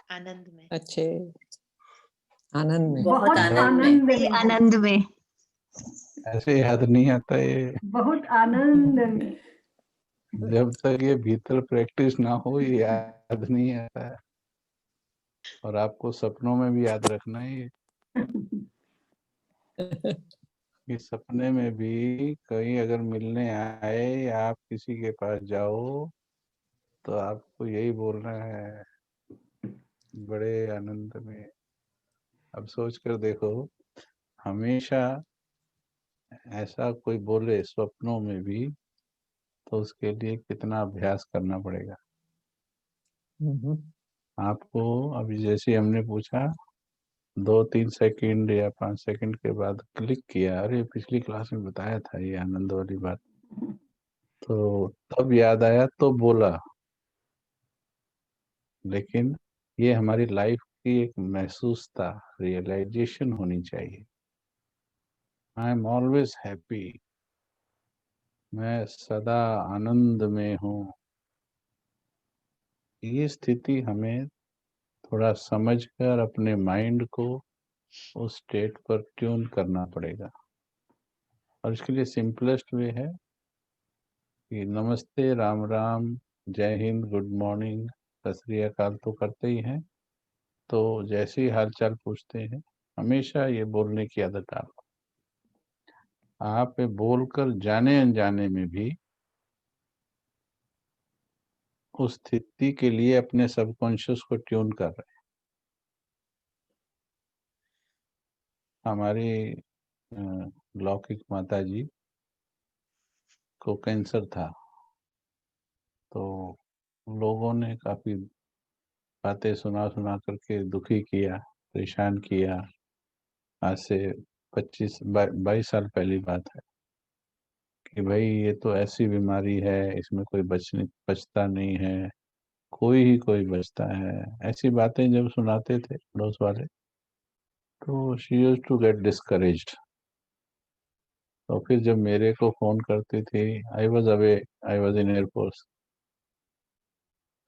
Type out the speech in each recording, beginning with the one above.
आनंद में। अच्छे, आनंद में, बहुत बहुत आनंद में, आनंद में। ऐसे याद नहीं आता ये, बहुत आनंद में। जब तक ये भीतर प्रैक्टिस ना हो ये याद नहीं आता है। और आपको सपनों में भी याद रखना है ये, कि सपने में भी कहीं अगर मिलने आए या आप किसी के पास जाओ तो आपको यही बोलना है, बड़े आनंद में। अब सोच कर देखो, हमेशा ऐसा कोई बोले स्वप्नों में भी तो उसके लिए कितना अभ्यास करना पड़ेगा आपको। अभी जैसे हमने पूछा 2-3 सेकंड या 5 सेकंड के बाद क्लिक किया, अरे पिछली क्लास में बताया था ये आनंद वाली बात, तो तब याद आया तो बोला। लेकिन ये हमारी लाइफ की एक महसूसता, रियलाइजेशन होनी चाहिए। आई एम ऑलवेज हैप्पी, मैं सदा आनंद में हूँ। ये स्थिति हमें थोड़ा समझकर अपने माइंड को उस स्टेट पर ट्यून करना पड़ेगा। और इसके लिए सिंपलेस्ट वे है कि नमस्ते, राम राम, जय हिंद, गुड मॉर्निंग, सत श्री अकाल तो करते ही हैं, तो जैसे ही हालचाल पूछते हैं हमेशा ये बोलने की आदत डालो। आप बोलकर जाने अनजाने में भी उस स्थिति के लिए अपने सबकॉन्शियस को ट्यून कर रहे हैं। हमारी लौकिक माता जी को कैंसर था, तो लोगों ने काफी बातें सुना सुना करके दुखी किया, परेशान किया। आज से 22 साल पहली बात है कि भाई ये तो ऐसी बीमारी है, इसमें कोई बचता नहीं है, कोई बचता है। ऐसी बातें जब सुनाते थे पड़ोस वाले तो she used to get discouraged. तो फिर जब मेरे को फोन करती थी, I was away, I was in airport,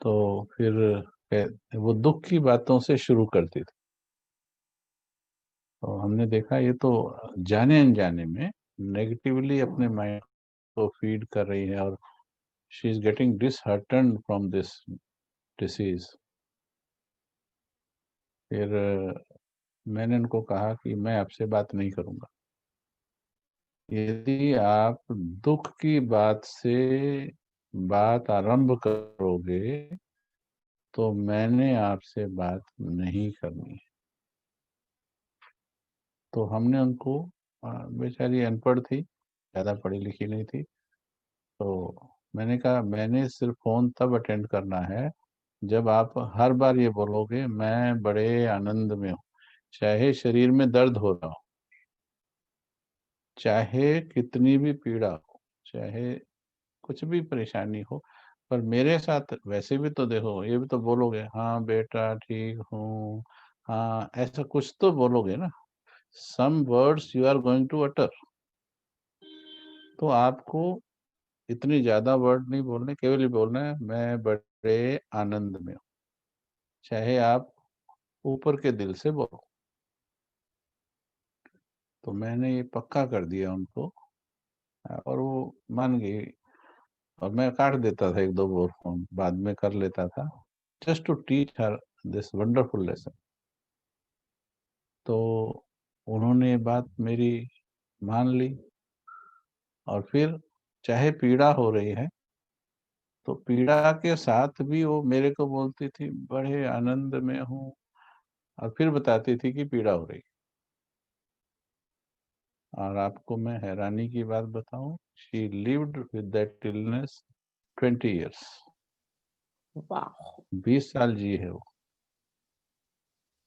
तो फिर वो दुख की बातों से शुरू करती थी। तो हमने देखा ये तो जाने अनजाने में नेगेटिवली अपने माइंड को फीड कर रही है और she is getting disheartened from this disease. फिर मैंने उनको कहा कि मैं आपसे बात नहीं करूंगा। यदि आप दुख की बात से बात आरंभ करोगे तो मैंने आपसे बात नहीं करनी है। तो हमने उनको, बेचारी अनपढ़ थी, ज़्यादा पढ़ी लिखी नहीं थी, तो मैंने कहा मैंने सिर्फ फोन तब अटेंड करना है जब आप हर बार ये बोलोगे मैं बड़े आनंद में हूँ, चाहे शरीर में दर्द हो रहा हो, चाहे कितनी भी पीड़ा हो, चाहे कुछ भी परेशानी हो, पर मेरे साथ वैसे भी तो देखो, ये भी तो बोलोगे हाँ बेटा ठीक हूँ, हाँ ऐसा कुछ तो बोलोगे ना। Some words you are going to utter. तो आपको इतनी ज्यादा वर्ड नहीं बोलने, केवल ये बोलना है मैं बड़े आनंद में हूँ, चाहे आप ऊपर के दिल से बोलो। तो मैंने ये पक्का कर दिया उनको और वो मान गई। और मैं काट देता था 1-2 बार फोन, बाद में कर लेता था, just to teach her this wonderful lesson. तो उन्होंने बात मेरी मान ली और फिर चाहे पीड़ा हो रही है तो पीड़ा के साथ भी वो मेरे को बोलती थी बड़े आनंद में हूँ, और फिर बताती थी कि पीड़ा हो रही। और आपको मैं हैरानी की बात बताऊं, she lived with that illness 20 years। 20 साल जी है वो।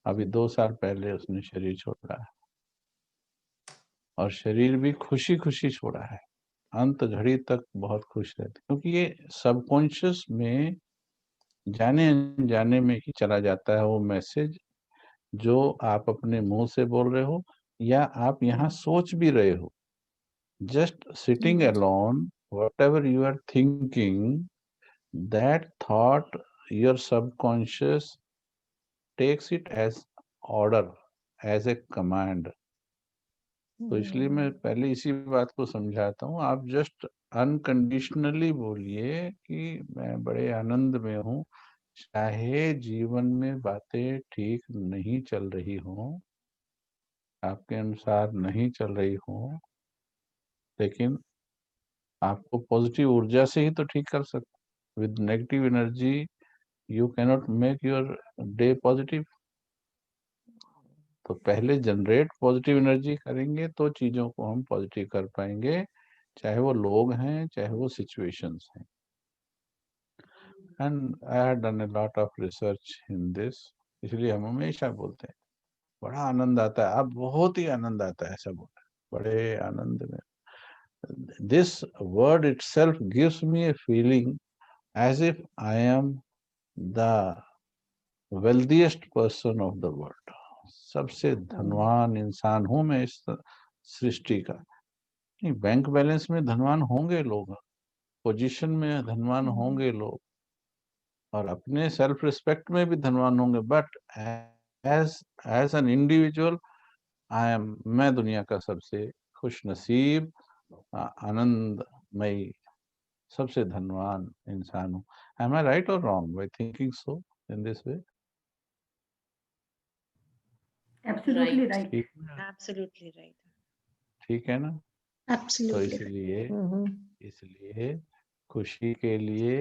अभी 2 साल पहले उसने शरीर छोड़ा है, और शरीर भी खुशी खुशी छोड़ा है, अंत घड़ी तक बहुत खुश रहती, क्योंकि ये सबकॉन्शियस में जाने अनजाने में ही चला जाता है वो मैसेज जो आप अपने मुंह से बोल रहे हो या आप यहाँ सोच भी रहे हो। Just sitting alone, whatever you are thinking, that thought your subconscious takes it as order, as a command. तो इसलिए मैं पहले इसी बात को समझाता हूँ, आप जस्ट अनकंडीशनली बोलिए कि मैं बड़े आनंद में हूँ, चाहे जीवन में बातें ठीक नहीं चल रही हों, आपके अनुसार नहीं चल रही हों, लेकिन आपको पॉजिटिव ऊर्जा से ही तो ठीक कर सकते। With negative energy you cannot make your day positive. तो पहले जनरेट पॉजिटिव एनर्जी करेंगे तो चीजों को हम पॉजिटिव कर पाएंगे, चाहे वो लोग हैं, चाहे वो सिचुएशंस हैं। And I have done a lot of research in this, इसलिए हम हमेशा बोलते हैं बड़ा आनंद आता है, अब बहुत ही आनंद आता है, ऐसा बोलते हैं बड़े आनंद में। This word itself gives me a feeling as if I am the wealthiest person of the world. सबसे धनवान इंसान हूं मैं इस सृष्टि का। नहीं, बैंक बैलेंस में धनवान होंगे लोग, पोजीशन में धनवान होंगे लोग, और अपने सेल्फ रिस्पेक्ट में भी धनवान होंगे, but as as an individual मैं दुनिया का सबसे खुश नसीब, आनंदमयी, सबसे धनवान इंसान हूँ। Am I right or wrong by thinking so in this way? Absolutely right. ठीक, Absolutely right. ठीक है ना? तो Absolutely. इसलिए खुशी के लिए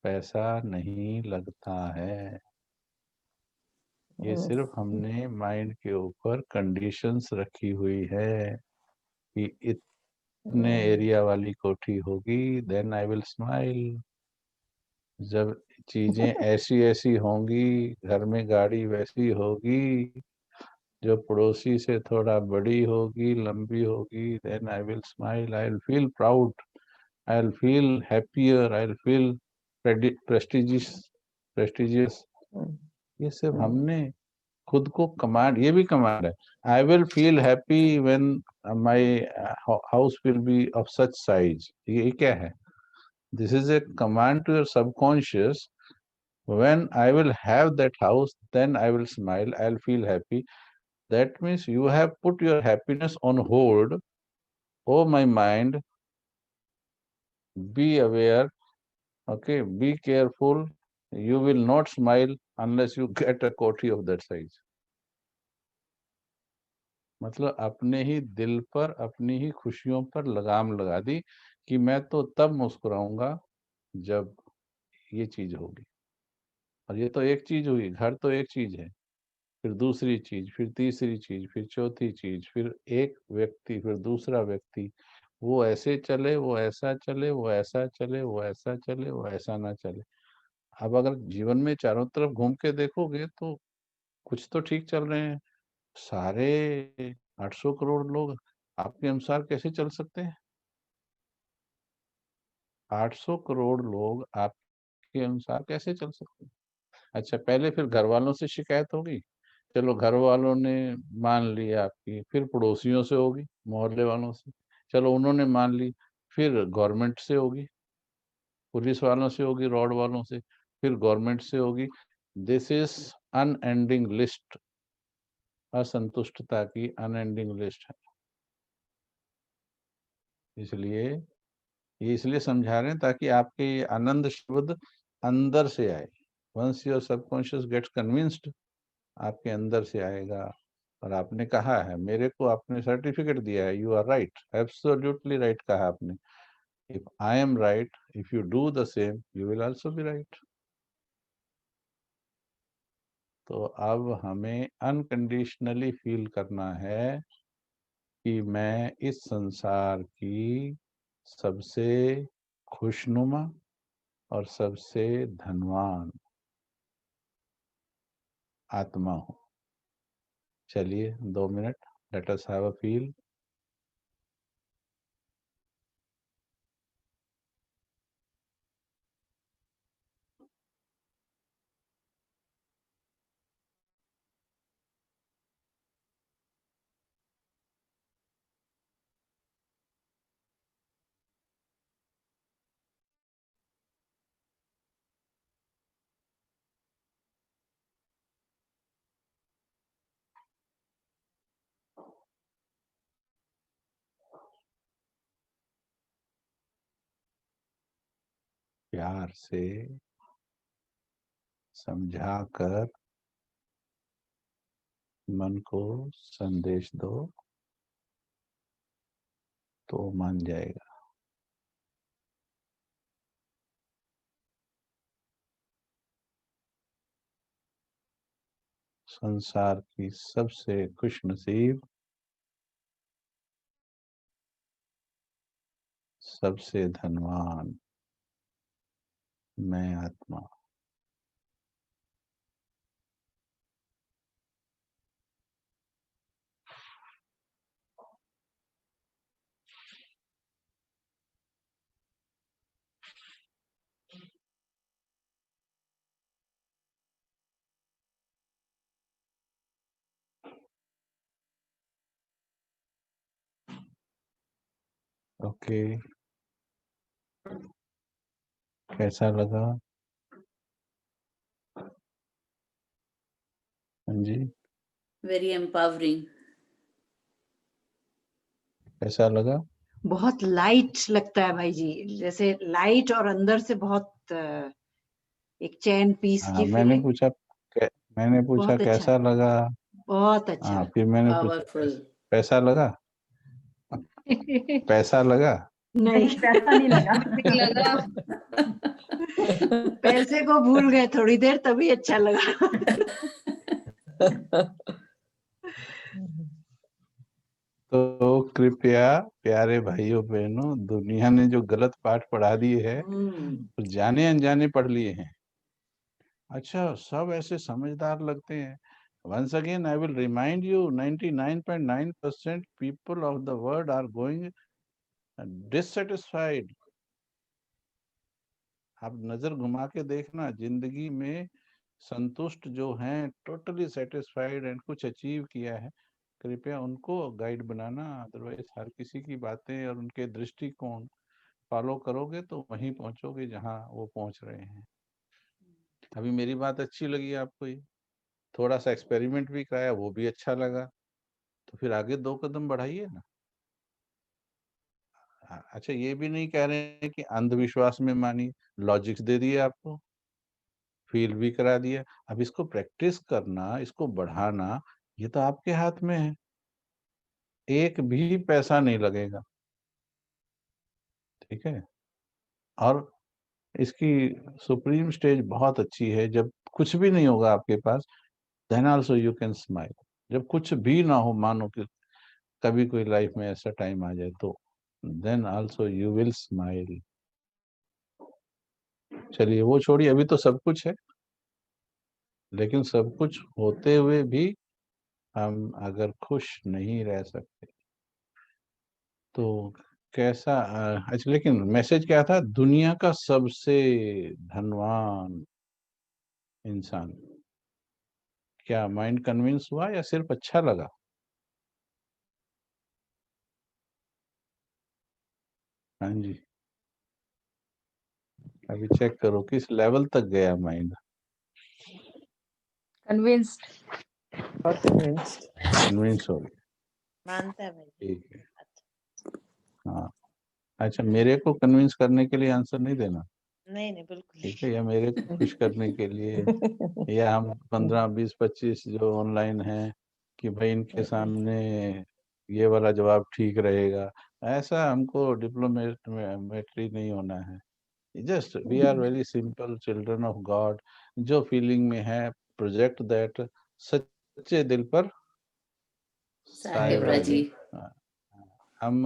पैसा नहीं लगता है। ये सिर्फ हमने माइंड के ऊपर कंडीशंस रखी हुई है कि इतने एरिया वाली कोठी होगी, देन आई विल स्माइल। जब चीजें ऐसी ऐसी होंगी, घर में गाड़ी वैसी होगी, जो पड़ोसी से थोड़ा बड़ी होगी, लंबी होगी, then I will smile, I will feel proud, I will feel happier, I will feel prestigious. ये सिर्फ हमने खुद को कमांड, ये भी कमांड है। I will feel happy when my house will be of such size. ये क्या है? This is a command to your subconscious. When I will have that house, then I will smile, I'll feel happy. That means you have put your happiness on hold. Oh, my mind, be aware, okay, be careful. You will not smile unless you get a कोठी of that size. मतलब अपने ही दिल पर, अपनी ही खुशियों पर लगाम लगा दी कि मैं तो तब मुस्कुराऊंगा जब ये चीज होगी। और ये तो एक चीज हुई, घर तो एक चीज है, फिर दूसरी चीज, फिर तीसरी चीज, फिर चौथी चीज, फिर एक व्यक्ति, फिर दूसरा व्यक्ति, वो ऐसे चले, वो ऐसा चले, वो ऐसा चले, वो ऐसा चले, वो ऐसा ना चले। अब अगर जीवन में चारों तरफ घूम के देखोगे तो कुछ तो ठीक चल रहे हैं। सारे 800 करोड़ लोग आपके अनुसार कैसे चल सकते हैं? 800 करोड़ लोग आपके अनुसार कैसे चल सकते हैं? अच्छा, पहले फिर घर वालों से शिकायत होगी, चलो घर वालों ने मान लिया आपकी, फिर पड़ोसियों से होगी, मोहल्ले वालों से, चलो उन्होंने मान ली, फिर गवर्नमेंट से होगी, पुलिस वालों से होगी, रोड वालों से, फिर गवर्नमेंट से होगी। दिस इज अनएंडिंग लिस्ट, असंतुष्टता की अनएंडिंग लिस्ट है। इसलिए ये इसलिए समझा रहे हैं ताकि आपके ये आनंद शब्द अंदर से आए। Once your subconscious gets convinced, आपके अंदर से आएगा। और आपने कहा है, मेरे को आपने सर्टिफिकेट दिया है, you are right, absolutely right कहा आपने। If I am right, if you do the same, you will also be right. तो अब हमें अनकंडीशनली फील करना है कि मैं इस संसार की सबसे खुशनुमा और सबसे धनवान आत्मा हूं। चलिए 2 minute, let us have a feel. प्यार से समझाकर मन को संदेश दो तो मान जाएगा। संसार की सबसे खुशनसीब, सबसे धनवान मैं आत्मा। ओके, कैसा लगा? हाँ जी, Very empowering. कैसा लगा? बहुत लाइट लगता है भाई जी, जैसे लाइट और अंदर से बहुत एक चैन पीस हाँ, की मैंने फीलिंग। पूछा बहुत अच्छा, कैसा लगा? बहुत अच्छा। हाँ, फिर मैंने पूछा Powerful. पैसा लगा? पैसा लगा? नहीं, पैसा नहीं लगा। नहीं लगा। पैसे को भूल गए थोड़ी देर, तभी अच्छा लगा। तो कृपया प्यारे भाइयों बहनों, दुनिया ने जो गलत पाठ पढ़ा दिए है, तो जाने अनजाने पढ़ लिए हैं। अच्छा, सब ऐसे समझदार लगते हैं। Once again, I will remind you, 99.9% people of the world are going dissatisfied. आप नजर घुमा के देखना, जिंदगी में संतुष्ट जो हैं, टोटली सेटिस्फाइड एंड कुछ अचीव किया है, कृपया उनको गाइड बनाना। अदरवाइज हर किसी की बातें और उनके दृष्टिकोण फॉलो करोगे तो वहीं पहुंचोगे जहां वो पहुंच रहे हैं। अभी मेरी बात अच्छी लगी आपको, ये थोड़ा सा एक्सपेरिमेंट भी कराया, वो भी अच्छा लगा, तो फिर आगे 2 कदम बढ़ाइए ना। अच्छा, ये भी नहीं कह रहे हैं कि अंधविश्वास में मानिए, लॉजिक्स दे दिए आपको, फील भी करा दिया। अब इसको प्रैक्टिस करना, इसको बढ़ाना, ये तो आपके हाथ में है। एक भी पैसा नहीं लगेगा, ठीक है? और इसकी सुप्रीम स्टेज बहुत अच्छी है, जब कुछ भी नहीं होगा आपके पास, then also you can smile. जब कुछ भी ना हो, मानो कि कभी कोई लाइफ में ऐसा टाइम आ जाए, तो then also you will smile. चलिए वो छोड़िए, अभी तो सब कुछ है, लेकिन सब कुछ होते हुए भी हम अगर खुश नहीं रह सकते तो कैसा? अच्छा, लेकिन मैसेज क्या था? दुनिया का सबसे धनवान इंसान। क्या माइंड कन्विंस हुआ या सिर्फ अच्छा लगा? हाँ जी, अभी चेक करो किस लेवल तक गया माइंड। कन्विंस्ड। कन्विंस्ड। कन्विंस हो गया, मानता है भाई। ठीक है। अच्छा। हाँ, अच्छा, मेरे को कन्विंस करने के लिए आंसर नहीं देना, नहीं नहीं बिल्कुल ठीक है? या मेरे को खुश करने के लिए, या हम 15 20 25 जो ऑनलाइन हैं कि भाई इनके सामने ये वाला जवाब ठीक रहेगा, ऐसा हमको डिप्लोमेट्री नहीं होना है। Just we are very simple children of God. जो फीलिंग में है, प्रोजेक्ट दैट, सच्चे दिल पर साहेब साहेब राजी। राजी। हाँ, हम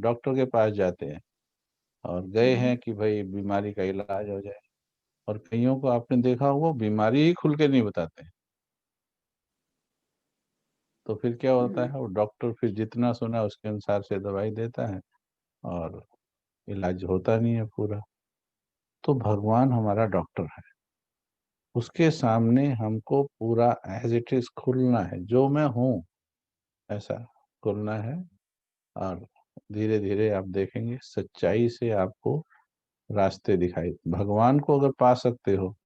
डॉक्टर के पास जाते हैं और गए हैं कि भाई बीमारी का इलाज हो जाए, और कईयों को आपने देखा होगा, बीमारी ही खुल के नहीं बताते, तो फिर क्या होता है, वो डॉक्टर फिर जितना सुना उसके अनुसार से दवाई देता है और इलाज होता नहीं है पूरा। तो भगवान हमारा डॉक्टर है, उसके सामने हमको पूरा एज इट इज खुलना है, जो मैं हूँ ऐसा खुलना है। और धीरे धीरे आप देखेंगे सच्चाई से आपको रास्ते दिखाई। भगवान को अगर पा सकते हो,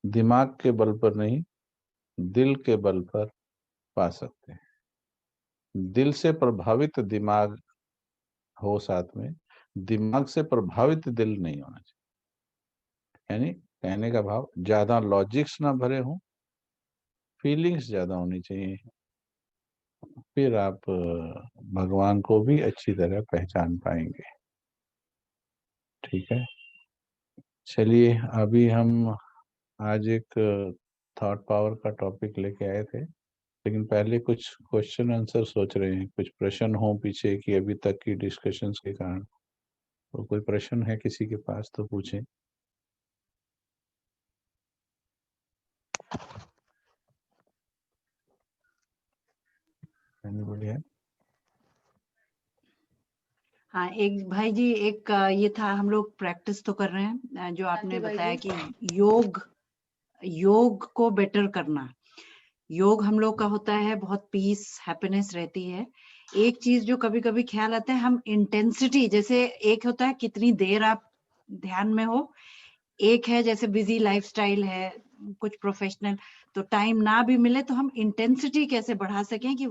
दिमाग के बल पर नहीं, दिल के बल पर पा सकते हैं। दिल से प्रभावित दिमाग हो साथ में, दिमाग से प्रभावित दिल नहीं होना चाहिए। यानी कहने का भाव ज्यादा लॉजिक्स ना भरे हों, फीलिंग्स ज्यादा होनी चाहिए, फिर आप भगवान को भी अच्छी तरह पहचान पाएंगे। ठीक है, चलिए अभी हम आज एक थॉट पावर का टॉपिक लेके आए थे, लेकिन पहले कुछ क्वेश्चन आंसर सोच रहे हैं, कुछ प्रश्न हो पीछे की अभी तक की डिस्कशंस के कारण। तो कोई प्रश्न है किसी के पास तो पूछें। Anybody है? हाँ, एक भाई जी, एक ये था, हम लोग प्रैक्टिस तो कर रहे हैं, जो आपने बताया कि योग को बेटर करना। योग हम लोग का होता है, बहुत पीस हैप्पीनेस रहती है। एक चीज जो कभी कभी ख्याल आता है, हम इंटेंसिटी, जैसे एक होता है कितनी देर आप ध्यान में हो, एक है जैसे बिजी लाइफस्टाइल है, कुछ प्रोफेशनल, तो टाइम ना भी मिले तो हम इंटेंसिटी कैसे बढ़ा सकें कि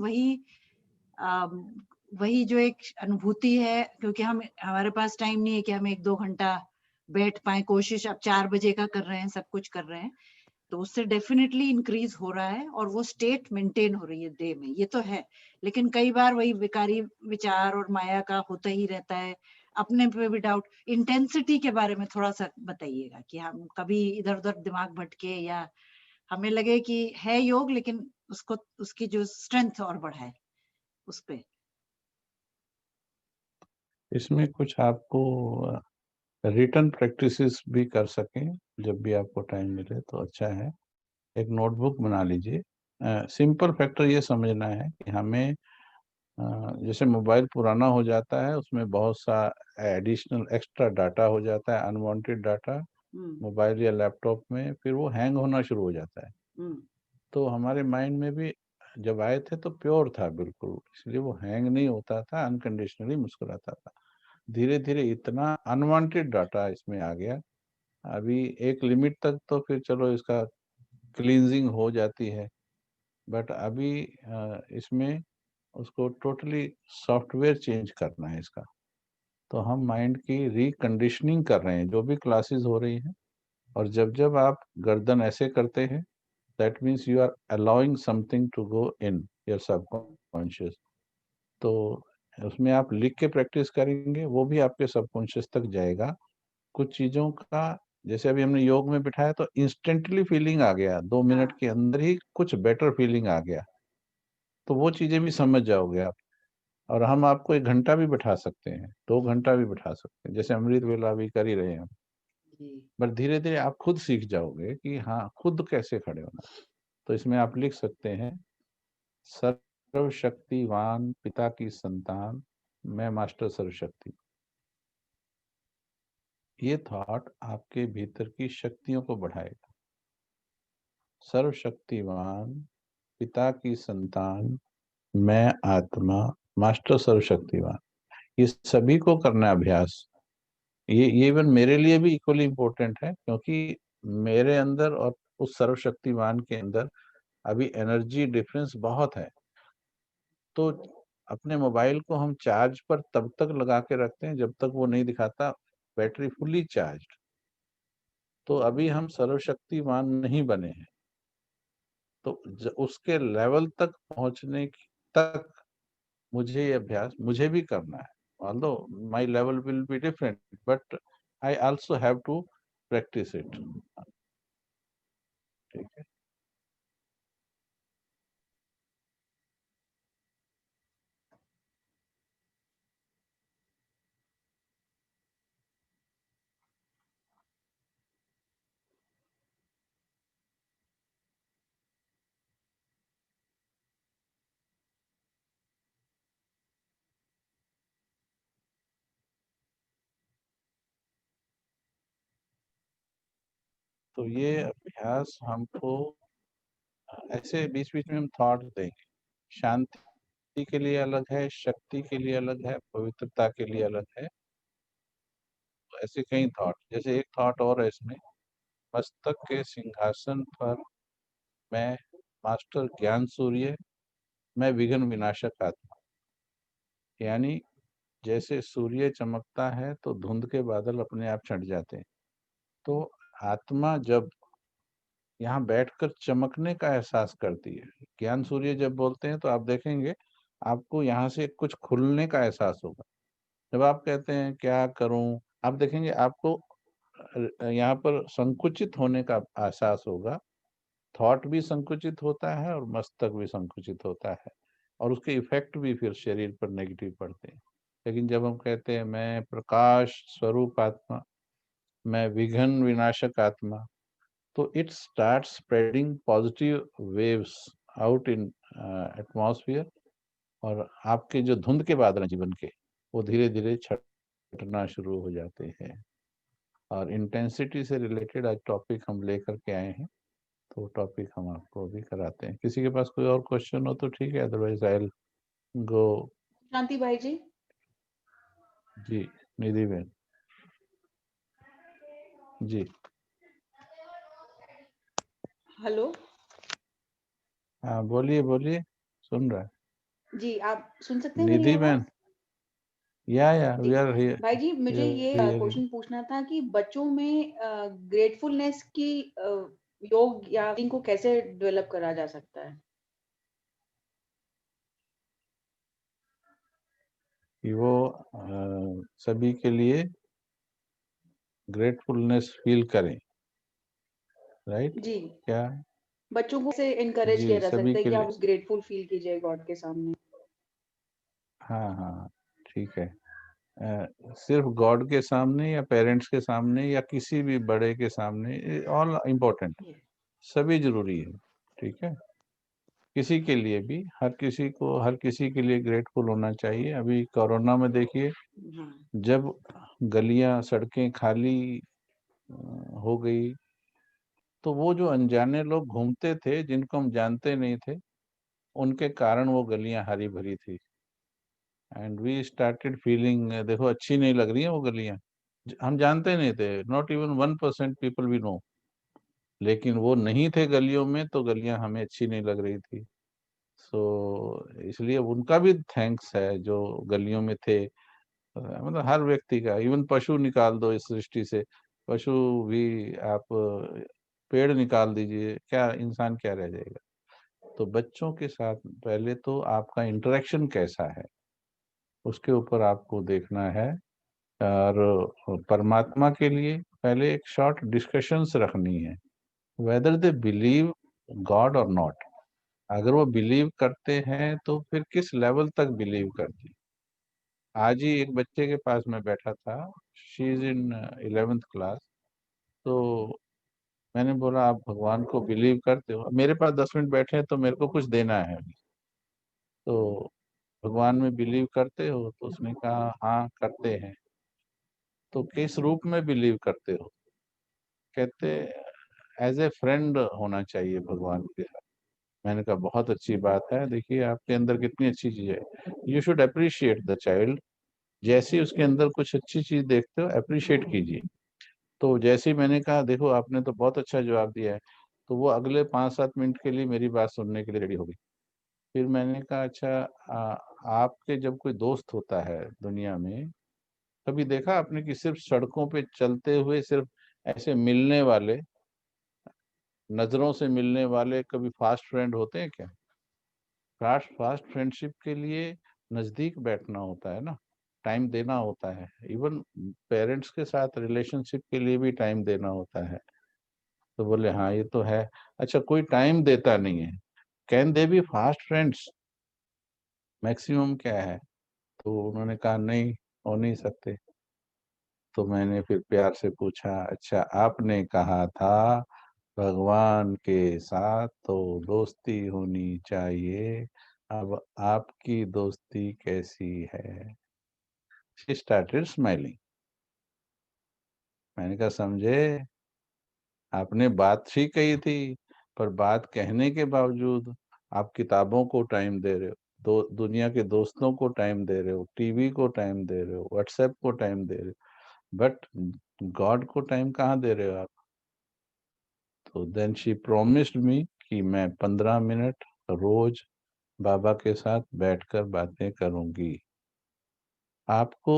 वही जो एक अनुभूति है, क्योंकि हमारे पास टाइम नहीं है कि हम 1-2 घंटा बैठ पाए। कोशिश अब 4 बजे का कर रहे हैं, सब कुछ कर रहे हैं, तो उससे डेफिनेटली इंक्रीज हो रहा है और वो स्टेट मेंटेन हो रही है डे में, ये तो है। लेकिन कई बार वही विकारी विचार और माया का होता ही रहता है, अपने पे भी डाउट। इंटेंसिटी के बारे में थोड़ा सा बताइएगा कि हम कभी इधर उधर दिमाग भटके या हमें लगे कि है योग, लेकिन उसको, उसकी जो स्ट्रेंथ और बढ़ाए उस पे। इसमें कुछ आपको रिटर्न प्रैक्टिसेस भी कर सकें, जब भी आपको टाइम मिले तो अच्छा है। एक नोटबुक बना लीजिए। सिंपल फैक्टर ये समझना है कि हमें जैसे मोबाइल पुराना हो जाता है, उसमें बहुत सा एडिशनल एक्स्ट्रा डाटा हो जाता है, अनवांटेड डाटा मोबाइल या लैपटॉप में, फिर वो हैंग होना शुरू हो जाता है। तो हमारे माइंड में भी जब आए थे तो प्योर था बिल्कुल, इसलिए वो हैंग नहीं होता था, अनकंडीशनली मुस्कुराता था। धीरे धीरे इतना अनवांटेड डाटा इसमें आ गया, अभी एक लिमिट तक तो फिर चलो इसका क्लींजिंग हो जाती है, बट अभी इसमें उसको टोटली सॉफ्टवेयर चेंज करना है इसका। तो हम माइंड की रिकंडीशनिंग कर रहे हैं, जो भी क्लासेस हो रही हैं, और जब जब आप गर्दन ऐसे करते हैं, that means you are allowing something to go in your subconscious. तो उसमें आप लिख के प्रैक्टिस करेंगे, वो भी आपके सबकॉन्शियस तक जाएगा। कुछ चीजों का, जैसे अभी हमने योग में बिठाया तो इंस्टेंटली फीलिंग आ गया, 2 मिनट के अंदर ही कुछ बेटर फीलिंग आ गया, तो वो चीजें भी समझ जाओगे आप। और हम आपको 1 घंटा भी बैठा सकते हैं, 2 घंटा भी बैठा सकते हैं, जैसे अमृत वेला भी कर ही रहे हैं हम। बट धीरे धीरे आप खुद सीख जाओगे कि हाँ, खुद कैसे खड़े होना। तो इसमें आप लिख सकते हैं, सर्वशक्तिवान पिता की संतान, मैं मास्टर सर्वशक्ति। ये थॉट आपके भीतर की शक्तियों को बढ़ाएगा। सर्वशक्तिवान पिता की संतान, मैं आत्मा मास्टर सर्वशक्तिवान। ये सभी को करना है अभ्यास। ये इवन मेरे लिए भी इक्वली इम्पोर्टेंट है, क्योंकि मेरे अंदर और उस सर्वशक्तिवान के अंदर अभी एनर्जी डिफरेंस बहुत है। तो अपने मोबाइल को हम चार्ज पर तब तक लगा के रखते हैं जब तक वो नहीं दिखाता बैटरी फुल्ली चार्ज। तो अभी हम सर्वशक्तिमान नहीं बने हैं, तो उसके लेवल तक पहुंचने तक मुझे ये अभ्यास मुझे भी करना है। Although my level will be different, but I also have to practise it. ठीक है, तो ये अभ्यास हमको ऐसे बीच बीच में हम थॉट देंगे। शांति के लिए अलग है, शक्ति के लिए अलग है, पवित्रता के लिए अलग है। तो ऐसे कई थॉट, जैसे एक थॉट और है इसमें, मस्तक के सिंहासन पर मैं मास्टर ज्ञान सूर्य, मैं विघ्न विनाशक आत्मा। यानी जैसे सूर्य चमकता है तो धुंध के बादल अपने आप छट जाते हैं, तो आत्मा जब यहाँ बैठकर चमकने का एहसास करती है, ज्ञान सूर्य जब बोलते हैं तो आप देखेंगे आपको यहाँ से कुछ खुलने का एहसास होगा। जब आप कहते हैं क्या करूं, आप देखेंगे आपको यहाँ पर संकुचित होने का एहसास होगा। थॉट भी संकुचित होता है और मस्तक भी संकुचित होता है, और उसके इफेक्ट भी फिर शरीर पर नेगेटिव पड़ते हैं। लेकिन जब हम कहते हैं मैं प्रकाश स्वरूप आत्मा, मैं विघ्न विनाशक आत्मा, तो it start spreading positive waves out in atmosphere, और आपके जो धुंध के बादल हैं जीवन के, वो धीरे धीरे छटना शुरू हो जाते हैं। और इंटेंसिटी से रिलेटेड आज टॉपिक हम लेकर के आए हैं, तो टॉपिक हम आपको भी कराते हैं। किसी के पास कोई और क्वेश्चन हो तो ठीक है, अदरवाइज आई विल गो। शांति भाई जी। जी निधि बहन जी। हेलो हाँ बोलिए बोलिए, सुन रहा है। जी, आप सुन सकते हैं मेरी निधि आवाज? बहन, या जी वी आर हियर। भाई जी, मुझे ये क्वेश्चन पूछना था कि बच्चों में ग्रेटफुलनेस की योग या फीलिंग को कैसे डेवलप करा जा सकता है? कि वो सभी के लिए ग्रेटफुलनेस फील करें, राइट? जी, क्या? बच्चों को से एनकरेज किया जी जा सभी सकता है के कि लिए। आप ग्रेटफुल फील कीजिए गॉड के सामने। हाँ हाँ ठीक है। सिर्फ गॉड के सामने या पेरेंट्स के सामने या किसी भी बड़े के सामने, ऑल इम्पोर्टेंट, सभी जरूरी है। ठीक है, किसी के लिए भी, हर किसी को, हर किसी के लिए ग्रेटफुल होना चाहिए। अभी कोरोना में देखिए, हाँ, जब गलियां सड़कें खाली हो गई, तो वो जो अनजाने लोग घूमते थे जिनको हम जानते नहीं थे, उनके कारण वो गलियां हरी भरी थी। एंड वी स्टार्टेड फीलिंग, देखो अच्छी नहीं लग रही है वो गलियां, हम जानते नहीं थे, not even 1% people we know, लेकिन वो नहीं थे गलियों में तो गलियां हमें अच्छी नहीं लग रही थी। सो इसलिए उनका भी थैंक्स है जो गलियों में थे। मतलब हर व्यक्ति का, इवन पशु निकाल दो इस सृष्टि से, पशु भी आप पेड़ निकाल दीजिए, क्या इंसान क्या रह जाएगा? तो बच्चों के साथ पहले तो आपका इंटरेक्शन कैसा है उसके ऊपर आपको देखना है। और परमात्मा के लिए पहले एक शॉर्ट डिस्कशंस रखनी है, वेदर दे बिलीव गॉड और नॉट। अगर वो बिलीव करते हैं तो फिर किस लेवल तक बिलीव करते हैं। आज ही एक बच्चे के पास मैं बैठा था, she is in 11th class, तो मैंने बोला आप भगवान को बिलीव करते हो? मेरे पास 10 मिनट बैठे हैं तो मेरे को कुछ देना है अभी, तो भगवान में बिलीव करते हो? तो उसने कहा हाँ करते हैं। तो किस रूप में बिलीव करते हो? कहते एज ए फ्रेंड होना चाहिए भगवान के साथ। मैंने कहा बहुत अच्छी बात है, देखिए आपके अंदर कितनी अच्छी चीज है, you should appreciate the child. जैसे ही उसके अंदर कुछ अच्छी चीज देखते हो अप्रिशिएट कीजिए। तो जैसे ही मैंने कहा देखो आपने तो बहुत अच्छा जवाब दिया है, तो वो अगले 5-7 मिनट के लिए मेरी बात सुनने के लिए रेडी हो गई। फिर मैंने कहा अच्छा, आपके जब कोई दोस्त होता है दुनिया में, कभी देखा आपने कि सिर्फ सड़कों पे चलते हुए सिर्फ ऐसे मिलने वाले, नजरों से मिलने वाले कभी फास्ट फ्रेंड होते हैं क्या? फास्ट फास्ट फ्रेंडशिप के लिए नजदीक बैठना होता है ना, टाइम देना होता है। इवन पेरेंट्स के साथ रिलेशनशिप के लिए भी टाइम देना होता है। तो बोले हाँ ये तो है। अच्छा कोई टाइम देता नहीं है, can they B fast friends? Maximum क्या है? तो उन्होंने कहा नहीं, हो नहीं सकते। तो मैंने फिर प्यार से पूछा अच्छा आपने कहा था भगवान के साथ तो दोस्ती होनी चाहिए, अब आपकी दोस्ती कैसी है? She started smiling. मैंने कहा समझे, आपने बात ठीक कही थी, पर बात कहने के बावजूद आप किताबों को टाइम दे रहे हो, दुनिया के दोस्तों को टाइम दे रहे हो, टीवी को टाइम दे रहे हो, व्हाट्सएप को टाइम दे रहे हो, बट गॉड को टाइम कहाँ दे रहे हो आप? तो देन शी प्रोमिस्ड मी कि मैं 15 मिनट रोज बाबा के साथ बैठकर बातें करूंगी। आपको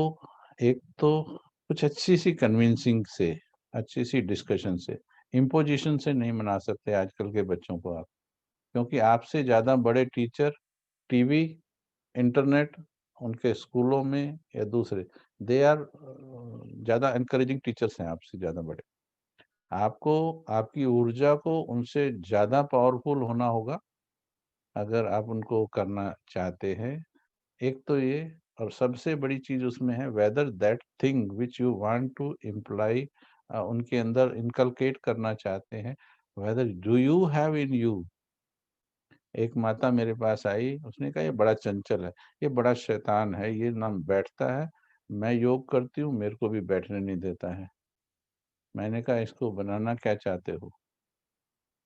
एक तो कुछ अच्छी सी कन्विंसिंग से अच्छी सी डिस्कशन से। इम्पोजिशन से नहीं मना सकते आजकल के बच्चों को आप, क्योंकि आपसे ज़्यादा बड़े टीचर टीवी, इंटरनेट, उनके स्कूलों में या दूसरे, दे आर ज़्यादा एनकरेजिंग टीचर्स हैं आपसे ज़्यादा बड़े। आपको आपकी ऊर्जा को उनसे ज़्यादा पावरफुल होना होगा अगर आप उनको करना चाहते हैं। एक तो ये, और सबसे बड़ी चीज़ उसमें है whether that thing which you want to imply, उनके अंदर इनकलकेट करना चाहते हैं, whether do you have in you. एक माता मेरे पास आई, उसने कहा ये बड़ा चंचल है, ये बड़ा शैतान है, ये ना बैठता है, मैं योग करती हूँ मेरे को भी बैठने नहीं देता है। मैंने कहा इसको बनाना क्या चाहते हो?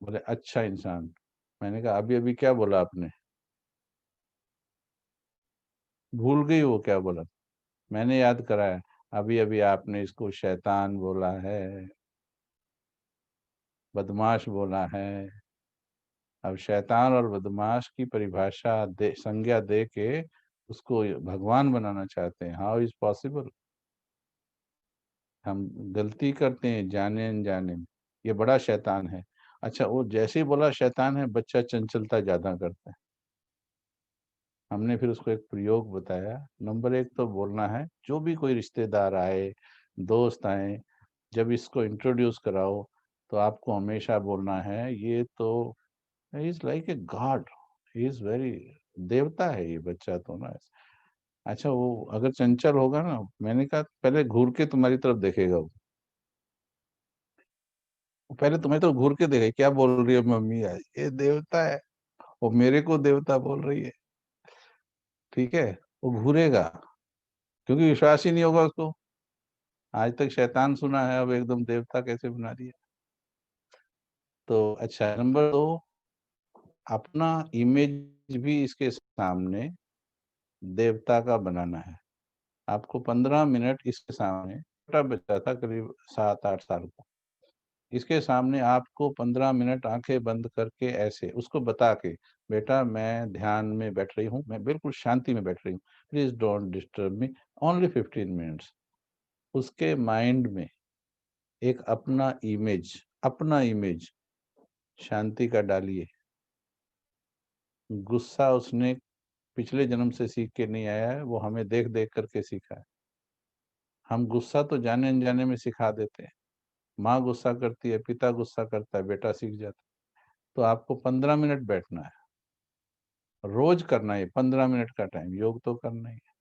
बोले अच्छा इंसान। मैंने कहा अभी अभी क्या बोला आपने? भूल गई वो क्या बोला? मैंने याद कराया, अभी अभी आपने इसको शैतान बोला है, बदमाश बोला है। अब शैतान और बदमाश की परिभाषा दे, संज्ञा दे के उसको भगवान बनाना चाहते हैं। How is possible? हम गलती करते हैं जाने अनजाने में। ये बड़ा शैतान है। अच्छा, वो जैसे ही बोला शैतान है, बच्चा चंचलता ज्यादा करता है। हमने फिर उसको एक प्रयोग बताया। नंबर 1 तो बोलना है, जो भी कोई रिश्तेदार आए, दोस्त आए, जब इसको इंट्रोड्यूस कराओ तो आपको हमेशा बोलना है ये तो is like a god, he is very, देवता है ये बच्चा तो ना। अच्छा, वो अगर चंचल होगा ना, मैंने कहा पहले घूर के तुम्हारी तरफ देखेगा वो। पहले तुम्हें तो घूर के देखे क्या बोल रही है मम्मी, आज ये देवता है, वो मेरे को देवता बोल रही है। ठीक है, वो घूरेगा, क्योंकि विश्वास ही नहीं होगा उसको। आज तक शैतान सुना है, अब एकदम देवता कैसे बना दिया। तो अच्छा, नंबर 2, अपना इमेज भी इसके सामने देवता का बनाना है। आपको 15 मिनट इसके सामने, छोटा बच्चा था करीब 7-8 साल का, इसके सामने आपको 15 मिनट आंखें बंद करके ऐसे उसको बता के, बेटा मैं ध्यान में बैठ रही हूँ, मैं बिल्कुल शांति में बैठ रही हूँ, please don't disturb me, only 15 minutes. उसके माइंड में एक अपना इमेज शांति का डालिए। गुस्सा उसने पिछले जन्म से सीख के नहीं आया है, वो हमें देख देख करके सीखा है। हम गुस्सा तो जाने अनजाने में सिखा देते हैं। माँ गुस्सा करती है, पिता गुस्सा करता है, बेटा सीख जाता है। तो आपको 15 मिनट बैठना है, रोज करना है। 15 मिनट का टाइम, योग तो करना ही है।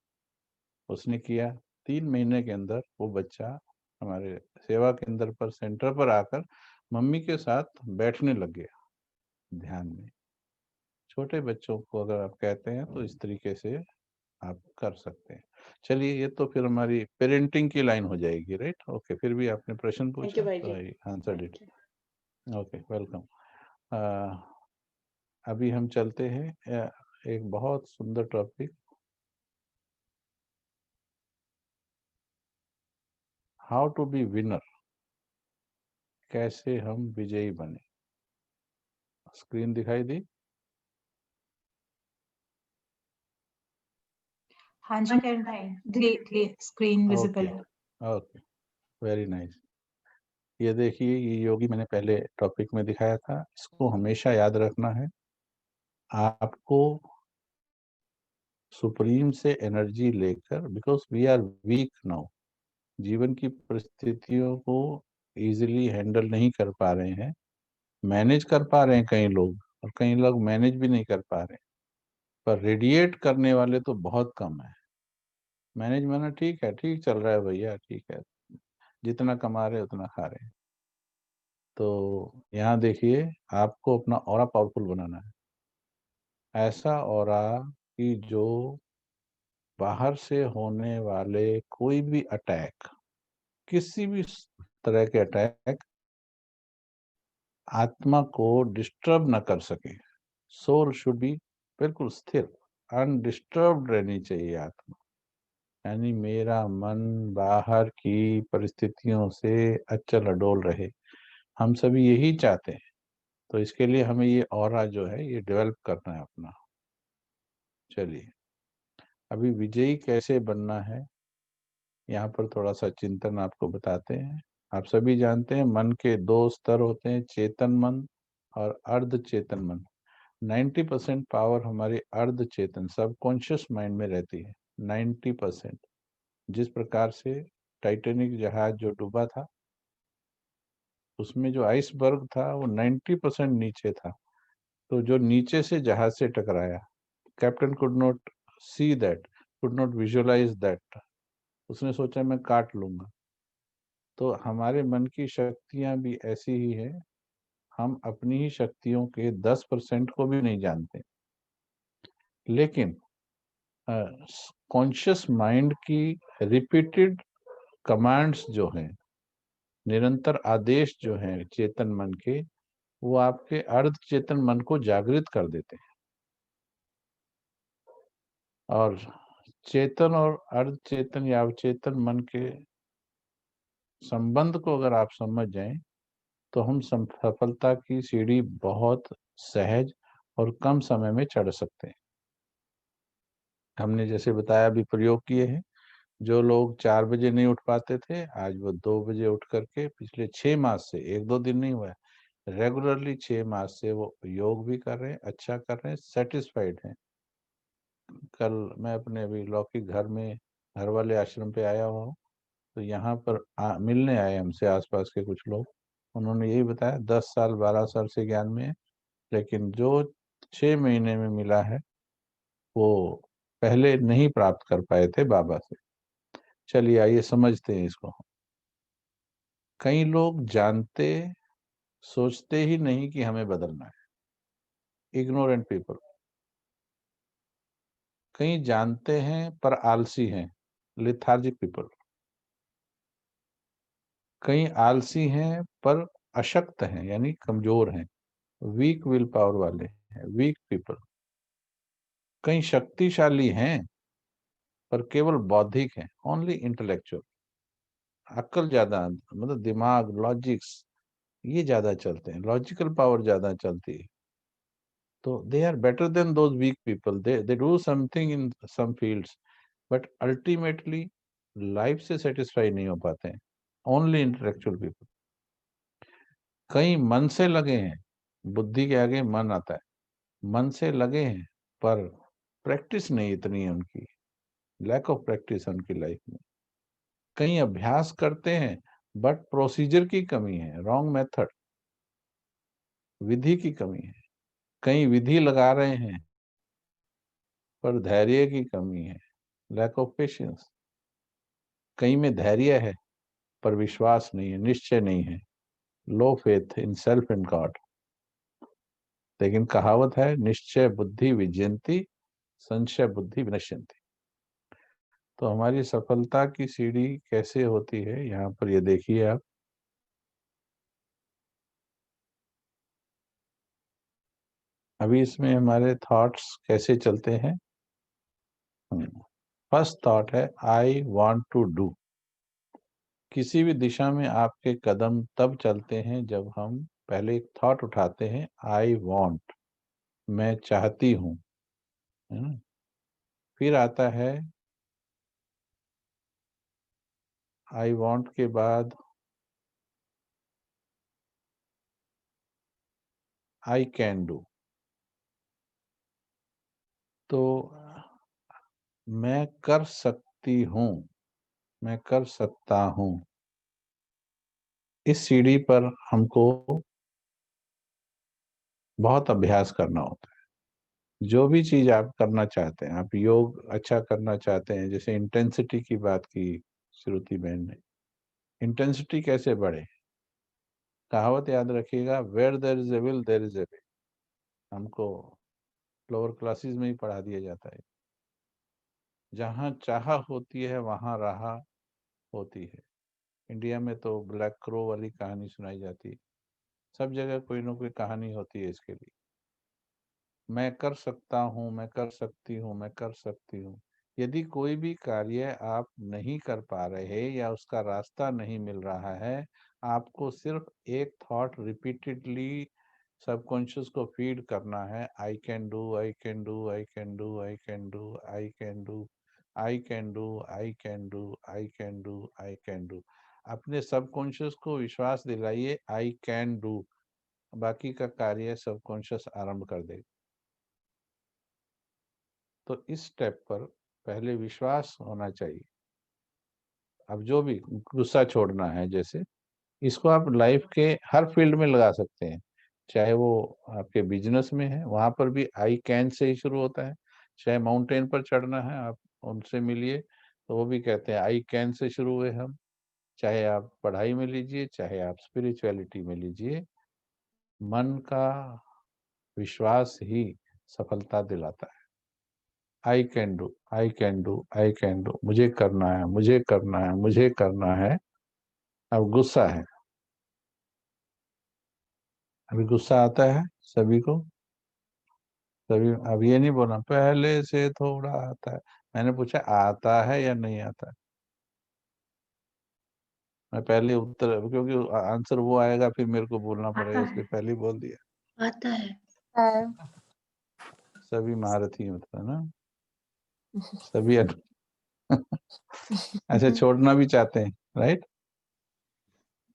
उसने किया, 3 महीने के अंदर वो बच्चा हमारे सेवा केंद्र पर, सेंटर पर आकर मम्मी के साथ बैठने लग गया ध्यान में। छोटे बच्चों को अगर आप कहते हैं तो इस तरीके से आप कर सकते हैं। चलिए, ये तो फिर हमारी पेरेंटिंग की लाइन हो जाएगी, राइट? ओके, फिर भी आपने प्रश्न थैंक पूछा यू भाई तो जी। I answered it. Thank okay, welcome. अभी हम चलते हैं एक बहुत सुंदर topic, how to be winner, कैसे हम विजयी बने। स्क्रीन दिखाई दी? हाँ जी करण भाई, स्क्रीन विजिबल है। Okay, very nice. ये देखिए, ये योगी मैंने पहले टॉपिक में दिखाया था, इसको हमेशा याद रखना है। आपको सुप्रीम से एनर्जी लेकर, because we are weak now, जीवन की परिस्थितियों को इजीली हैंडल नहीं कर पा रहे हैं। मैनेज कर पा रहे हैं कई लोग, और कई लोग मैनेज भी नहीं कर पा रहे हैं, पर रेडिएट करने वाले तो बहुत कम है। मैनेज माना ठीक है, ठीक चल रहा है भैया, ठीक है, जितना कमा रहे उतना खा रहे हैं। तो यहाँ देखिए, आपको अपना ऑरा पावरफुल बनाना है, ऐसा ऑरा कि जो बाहर से होने वाले कोई भी अटैक, किसी भी तरह के अटैक आत्मा को डिस्टर्ब न कर सके। सोल शुड बी बिल्कुल स्थिर, अनडिस्टर्ब्ड रहनी चाहिए आत्मा। यानी मेरा मन बाहर की परिस्थितियों से अचल अडोल रहे, हम सभी यही चाहते हैं। तो इसके लिए हमें ये ऑरा जो है ये डेवलप करना है अपना। चलिए, अभी विजयी कैसे बनना है, यहाँ पर थोड़ा सा चिंतन आपको बताते हैं। आप सभी जानते हैं मन के 2 स्तर होते हैं, चेतन मन और अर्ध चेतन मन। 90% पावर हमारी अर्ध चेतन सबकॉन्शियस माइंड में रहती है। 90%। जिस प्रकार से टाइटैनिक जहाज जो डूबा था, उसमें जो आइसबर्ग था वो 90% नीचे था। तो जो नीचे से जहाज से टकराया, captain could not see that, could not visualise that. उसने सोचा मैं काट लूंगा। तो हमारे मन की शक्तियां भी ऐसी ही है, हम अपनी ही शक्तियों के 10% को भी नहीं जानते। लेकिन कॉन्शियस माइंड की रिपीटेड कमांड्स जो हैं, निरंतर आदेश जो हैं चेतन मन के, वो आपके अर्ध चेतन मन को जागृत कर देते हैं। और चेतन और अर्ध चेतन या अवचेतन मन के संबंध को अगर आप समझ जाएं, तो हम सफलता की सीढ़ी बहुत सहज और कम समय में चढ़ सकते हैं। हमने जैसे बताया, अभी प्रयोग किए हैं। जो लोग 4 बजे नहीं उठ पाते थे, आज वो 2 बजे उठ करके पिछले 6 मास से, 1-2 दिन नहीं हुआ है, रेगुलरली 6 मास से वो योग भी कर रहे हैं, अच्छा कर रहे हैं, सेटिस्फाइड हैं। कल मैं अपने अभी लौकिक घर में, घर वाले आश्रम पे आया हुआ हूँ, तो यहाँ पर मिलने आए हमसे आसपास के कुछ लोग। उन्होंने यही बताया 10 साल 12 साल से ज्ञान में है, लेकिन जो 6 महीने में मिला है वो पहले नहीं प्राप्त कर पाए थे बाबा से। चलिए आइए समझते हैं इसको। कई लोग जानते, सोचते ही नहीं कि हमें बदलना है। Ignorant people. कई जानते हैं पर आलसी हैं। Lethargic people. कई आलसी हैं पर अशक्त हैं, यानी कमजोर हैं, वीक विल पावर वाले हैं, वीक पीपल। कई शक्तिशाली हैं पर केवल बौद्धिक हैं, ओनली इंटेलेक्चुअल। अक्ल ज्यादा, मतलब दिमाग, लॉजिक्स, ये ज्यादा चलते हैं, लॉजिकल पावर ज्यादा चलती है। तो they are better than those weak people. They do something in some fields, but ultimately life से सेटिस्फाई नहीं हो पाते हैं, ओनली इंटेलेक्चुअल पीपल। कई मन से लगे हैं, बुद्धि के आगे मन आता है, मन से लगे हैं पर प्रैक्टिस नहीं इतनी है उनकी, लैक ऑफ प्रैक्टिस है उनकी लाइफ में। कई अभ्यास करते हैं बट प्रोसीजर की कमी है, रॉन्ग मेथड, विधि की कमी है। कई विधि लगा रहे हैं पर धैर्य की कमी है, लैक ऑफ पेशेंस। कई में धैर्य है पर विश्वास नहीं है, निश्चय नहीं है, low faith in self and God. लेकिन कहावत है, निश्चय बुद्धि विजयंती, संशय बुद्धि विनश्यंती। तो हमारी सफलता की सीढ़ी कैसे होती है, यहाँ पर ये देखिए आप। अभी इसमें हमारे थॉट्स कैसे चलते हैं। फर्स्ट थॉट है आई वांट टू डू। किसी भी दिशा में आपके कदम तब चलते हैं जब हम पहले एक थॉट उठाते हैं, आई वांट, मैं चाहती हूँ, है ना। फिर आता है आई वांट के बाद आई कैन डू। तो मैं कर सकती हूँ, मैं कर सकता हूँ, इस सीढ़ी पर हमको बहुत अभ्यास करना होता है। जो भी चीज आप करना चाहते हैं, आप योग अच्छा करना चाहते हैं, जैसे इंटेंसिटी की बात की श्रुति बहन ने, इंटेंसिटी कैसे बढ़े। कहावत याद रखिएगा, where there is a will there is a way. हमको लोअर क्लासेस में ही पढ़ा दिया जाता है, जहाँ चाह होती है वहां राह होती है। इंडिया में तो ब्लैक क्रो वाली कहानी सुनाई जाती है, सब जगह कोई ना कोई कहानी होती है इसके लिए। मैं कर सकता हूँ, मैं कर सकती हूँ, मैं कर सकती हूँ। यदि कोई भी कार्य आप नहीं कर पा रहे या उसका रास्ता नहीं मिल रहा है, आपको सिर्फ एक थॉट रिपीटेडली सबकॉन्शियस को फीड करना है, I can do, I can do, I can do, I can do, I can do, I can do, I can do, I can do, I can do. अपने subconscious को विश्वास दिलाइए आई can do, बाकी का कार्य subconscious आरंभ कर देगा। तो इस स्टेप पर पहले विश्वास होना चाहिए। अब जो भी गुस्सा छोड़ना है, जैसे इसको आप लाइफ के हर फील्ड में लगा सकते हैं, चाहे वो आपके बिजनेस में है, वहां पर भी आई कैन से ही शुरू होता है। चाहे माउंटेन पर चढ़ना है, आप उनसे मिलिए तो वो भी कहते हैं आई कैन से शुरू हुए हम। चाहे आप पढ़ाई में लीजिए, चाहे आप स्पिरिचुअलिटी में लीजिए, मन का विश्वास ही सफलता दिलाता है। I can do, I can do, I can do, मुझे करना है, मुझे करना है, मुझे करना है। अब गुस्सा है, अभी गुस्सा आता है सभी को, सभी। अब ये नहीं बोलना पहले से थोड़ा आता है, मैंने पूछा आता है या नहीं आता है। मैं पहले उत्तर, क्योंकि आंसर वो आएगा फिर मेरे को बोलना पड़ेगा, इसलिए पहले ही बोल दिया। आता है। सभी महारथी मतलब ना, सभी अच्छा छोड़ना भी चाहते हैं, राइट?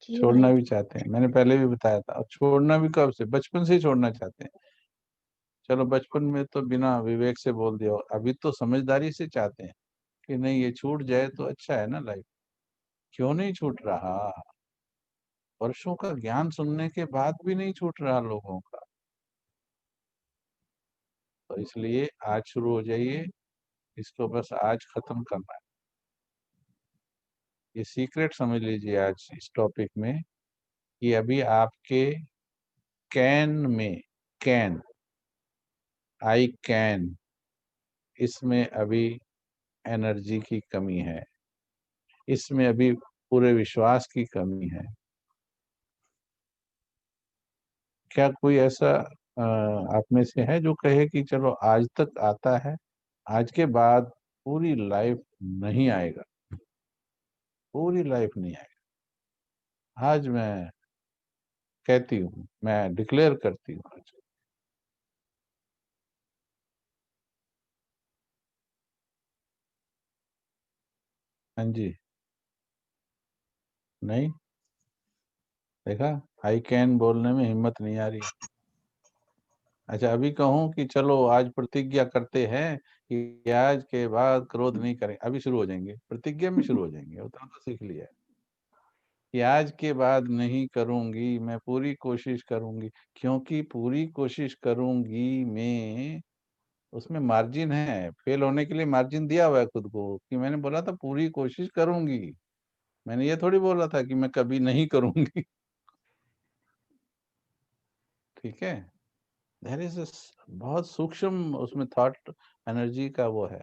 जी छोड़ना भाई। भी चाहते हैं, मैंने पहले भी बताया था। और छोड़ना भी कब से? बचपन से ही छोड़ना चाहते हैं। चलो बचपन में तो बिना विवेक से बोल दिया, अभी तो समझदारी से चाहते हैं कि नहीं ये छूट जाए तो अच्छा है ना लाइफ। क्यों नहीं छूट रहा? वर्षों का ज्ञान सुनने के बाद भी नहीं छूट रहा लोगों का। तो इसलिए आज शुरू हो जाइए, इसको बस आज खत्म करना है। ये सीक्रेट समझ लीजिए आज इस टॉपिक में, कि अभी आपके कैन में, कैन, आई कैन, इसमें अभी एनर्जी की कमी है, इसमें अभी पूरे विश्वास की कमी है। क्या कोई ऐसा आप में से है जो कहे कि चलो आज तक आता है, आज के बाद पूरी लाइफ नहीं आएगा, पूरी लाइफ नहीं आएगा? आज मैं कहती हूँ, मैं डिक्लेयर करती हूँ आज। हाँ जी, नहीं देखा, आई कैन बोलने में हिम्मत नहीं आ रही। अच्छा अभी कहूँ कि चलो आज प्रतिज्ञा करते हैं कि आज के बाद क्रोध नहीं करेंगे, अभी शुरू हो जाएंगे, प्रतिज्ञा में शुरू हो जाएंगे, उतना तो सीख लिया है कि आज के बाद नहीं करूंगी, मैं पूरी कोशिश करूंगी। क्योंकि पूरी कोशिश करूंगी में, उसमें मार्जिन है, फेल होने के लिए मार्जिन दिया हुआ है खुद को, कि मैंने बोला था पूरी कोशिश करूंगी, मैंने ये थोड़ी बोला था कि मैं कभी नहीं करूंगी। ठीक है, देयर इज बहुत सूक्ष्म उसमें थॉट एनर्जी का वो है।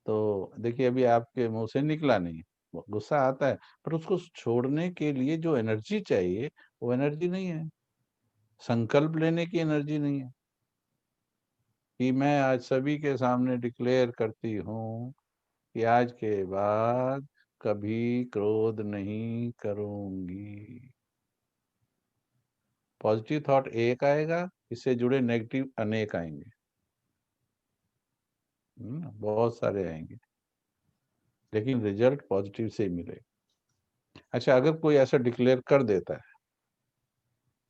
तो देखिए अभी आपके मुंह से निकला नहीं, वो गुस्सा आता है, पर उसको छोड़ने के लिए जो एनर्जी चाहिए वो एनर्जी नहीं है, संकल्प लेने की एनर्जी नहीं है। कि मैं आज सभी के सामने डिक्लेयर करती हूँ कि आज के बाद कभी क्रोध नहीं करूंगी। पॉजिटिव थॉट एक आएगा, इससे जुड़े नेगेटिव अनेक आएंगे, बहुत सारे आएंगे, लेकिन रिजल्ट पॉजिटिव से ही मिलेगा। अच्छा अगर कोई ऐसा डिक्लेयर कर देता है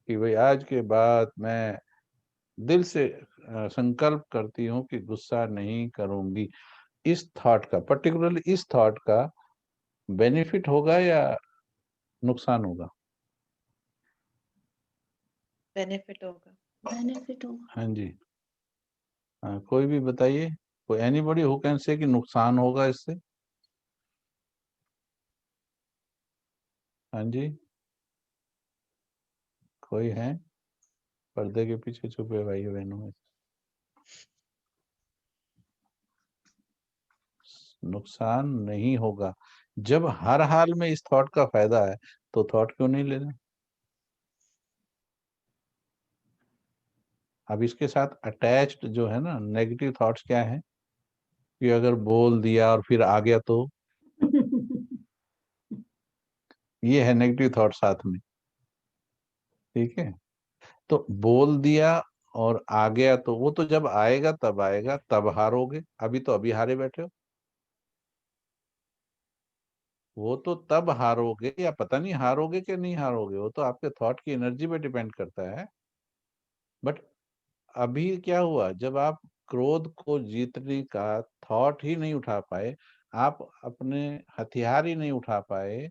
कि भाई आज के बाद मैं दिल से संकल्प करती हूँ कि गुस्सा नहीं करूंगी, इस थॉट का, पर्टिकुलरली इस थॉट का बेनिफिट होगा या नुकसान होगा? बेनिफिट होगा। बेनिफिट होगा। हाँ जी, हाँ कोई भी बताइए, कोई एनीबॉडी हु कैन से कि नुकसान होगा इससे? हाँ जी, कोई है? पर्दे के पीछे छुपे भाई बहनों में नुकसान नहीं होगा। जब हर हाल में इस थॉट का फायदा है तो थॉट क्यों नहीं लेना? अब इसके साथ अटैच्ड जो है ना नेगेटिव थॉट्स क्या है, कि अगर बोल दिया और फिर आ गया तो, ये है नेगेटिव थॉट साथ में। ठीक है, तो बोल दिया और आ गया तो वो तो जब आएगा तब हारोगे, अभी तो अभी हारे बैठे हो। वो तो तब हारोगे, या पता नहीं हारोगे कि नहीं हारोगे, वो तो आपके थॉट की एनर्जी पे डिपेंड करता है। बट अभी क्या हुआ, जब आप क्रोध को जीतने का थॉट ही नहीं उठा पाए, आप अपने हथियार ही नहीं उठा पाए,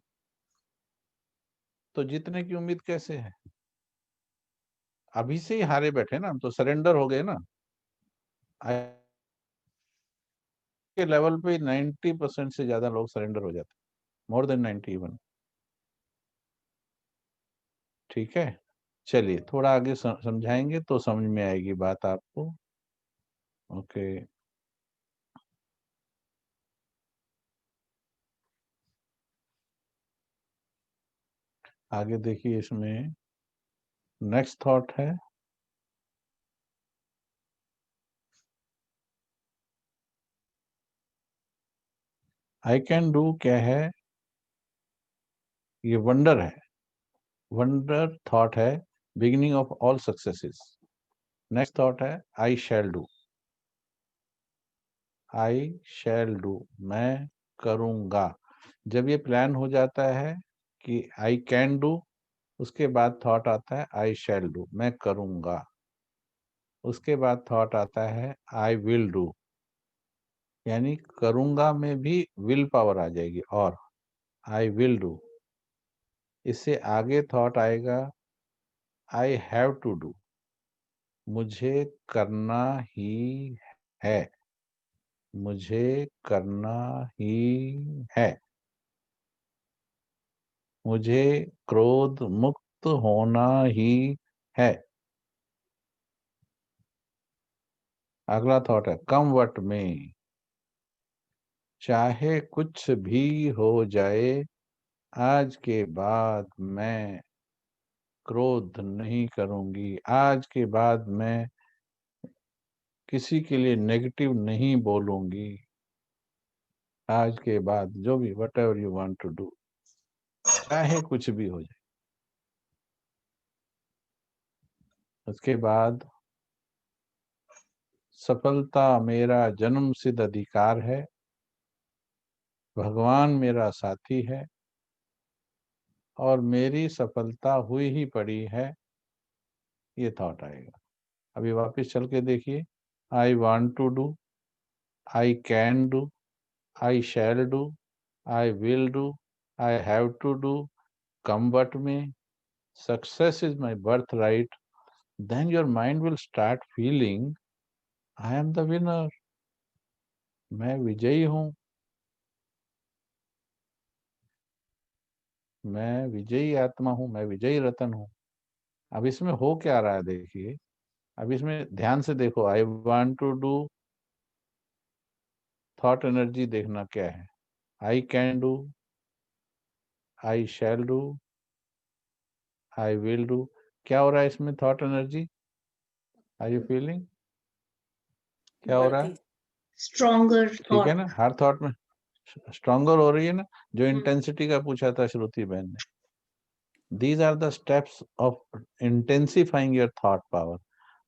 तो जीतने की उम्मीद कैसे है? अभी से ही हारे बैठे ना, हम तो सरेंडर हो गए ना। के लेवल पे 90% से ज्यादा लोग सरेंडर हो जाते, मोर देन 90 इवन। ठीक है, चलिए थोड़ा आगे समझाएंगे तो समझ में आएगी बात आपको। ओके, आगे देखिए, इसमें नेक्स्ट थॉट है, आई कैन डू। क्या है ये? वंडर है, वंडर थॉट है, beginning of all successes. Next thought है आई shall do, I shall do, मैं करूंगा। जब ये प्लान हो जाता है कि आई कैन डू, उसके बाद थॉट आता है आई शैल डू, मैं करूंगा। उसके बाद थॉट आता है आई विल डू, यानी करूंगा में भी विल पावर आ जाएगी, और आई विल डू। इससे आगे थॉट आएगा आई हैव टू डू, मुझे करना ही है, मुझे करना ही है, मुझे क्रोध मुक्त होना ही है। अगला थॉट है कम व्हाट में, चाहे कुछ भी हो जाए, आज के बाद मैं क्रोध नहीं करूंगी, आज के बाद मैं किसी के लिए नेगेटिव नहीं बोलूंगी, आज के बाद जो भी whatever you want to do, चाहे कुछ भी हो जाए। उसके बाद सफलता मेरा जन्मसिद्ध अधिकार है, भगवान मेरा साथी है, और मेरी सफलता हुई ही पड़ी है। ये थॉट आएगा। अभी वापस चल के देखिए, I want to do, I can do, I shall do, I will do, I have to do, comfort में, success is my birthright, then your mind will start feeling I am the winner, मैं विजयी हूं, मैं विजयी आत्मा हूं, मैं विजयी रतन हूं। अब इसमें हो क्या रहा है देखिए, अब इसमें ध्यान से देखो, I want to do, thought energy देखना क्या है, I can do, I shall do, I will do. क्या हो रहा है इसमें thought energy? Are you feeling क्या हो रहा है? बढ़ती। stronger ठीक है thought. ना, हर थॉट में स्ट्रॉन्गर हो रही है ना, जो इंटेंसिटी का पूछा था श्रुति बहन ने। These are the steps of intensifying your thought power.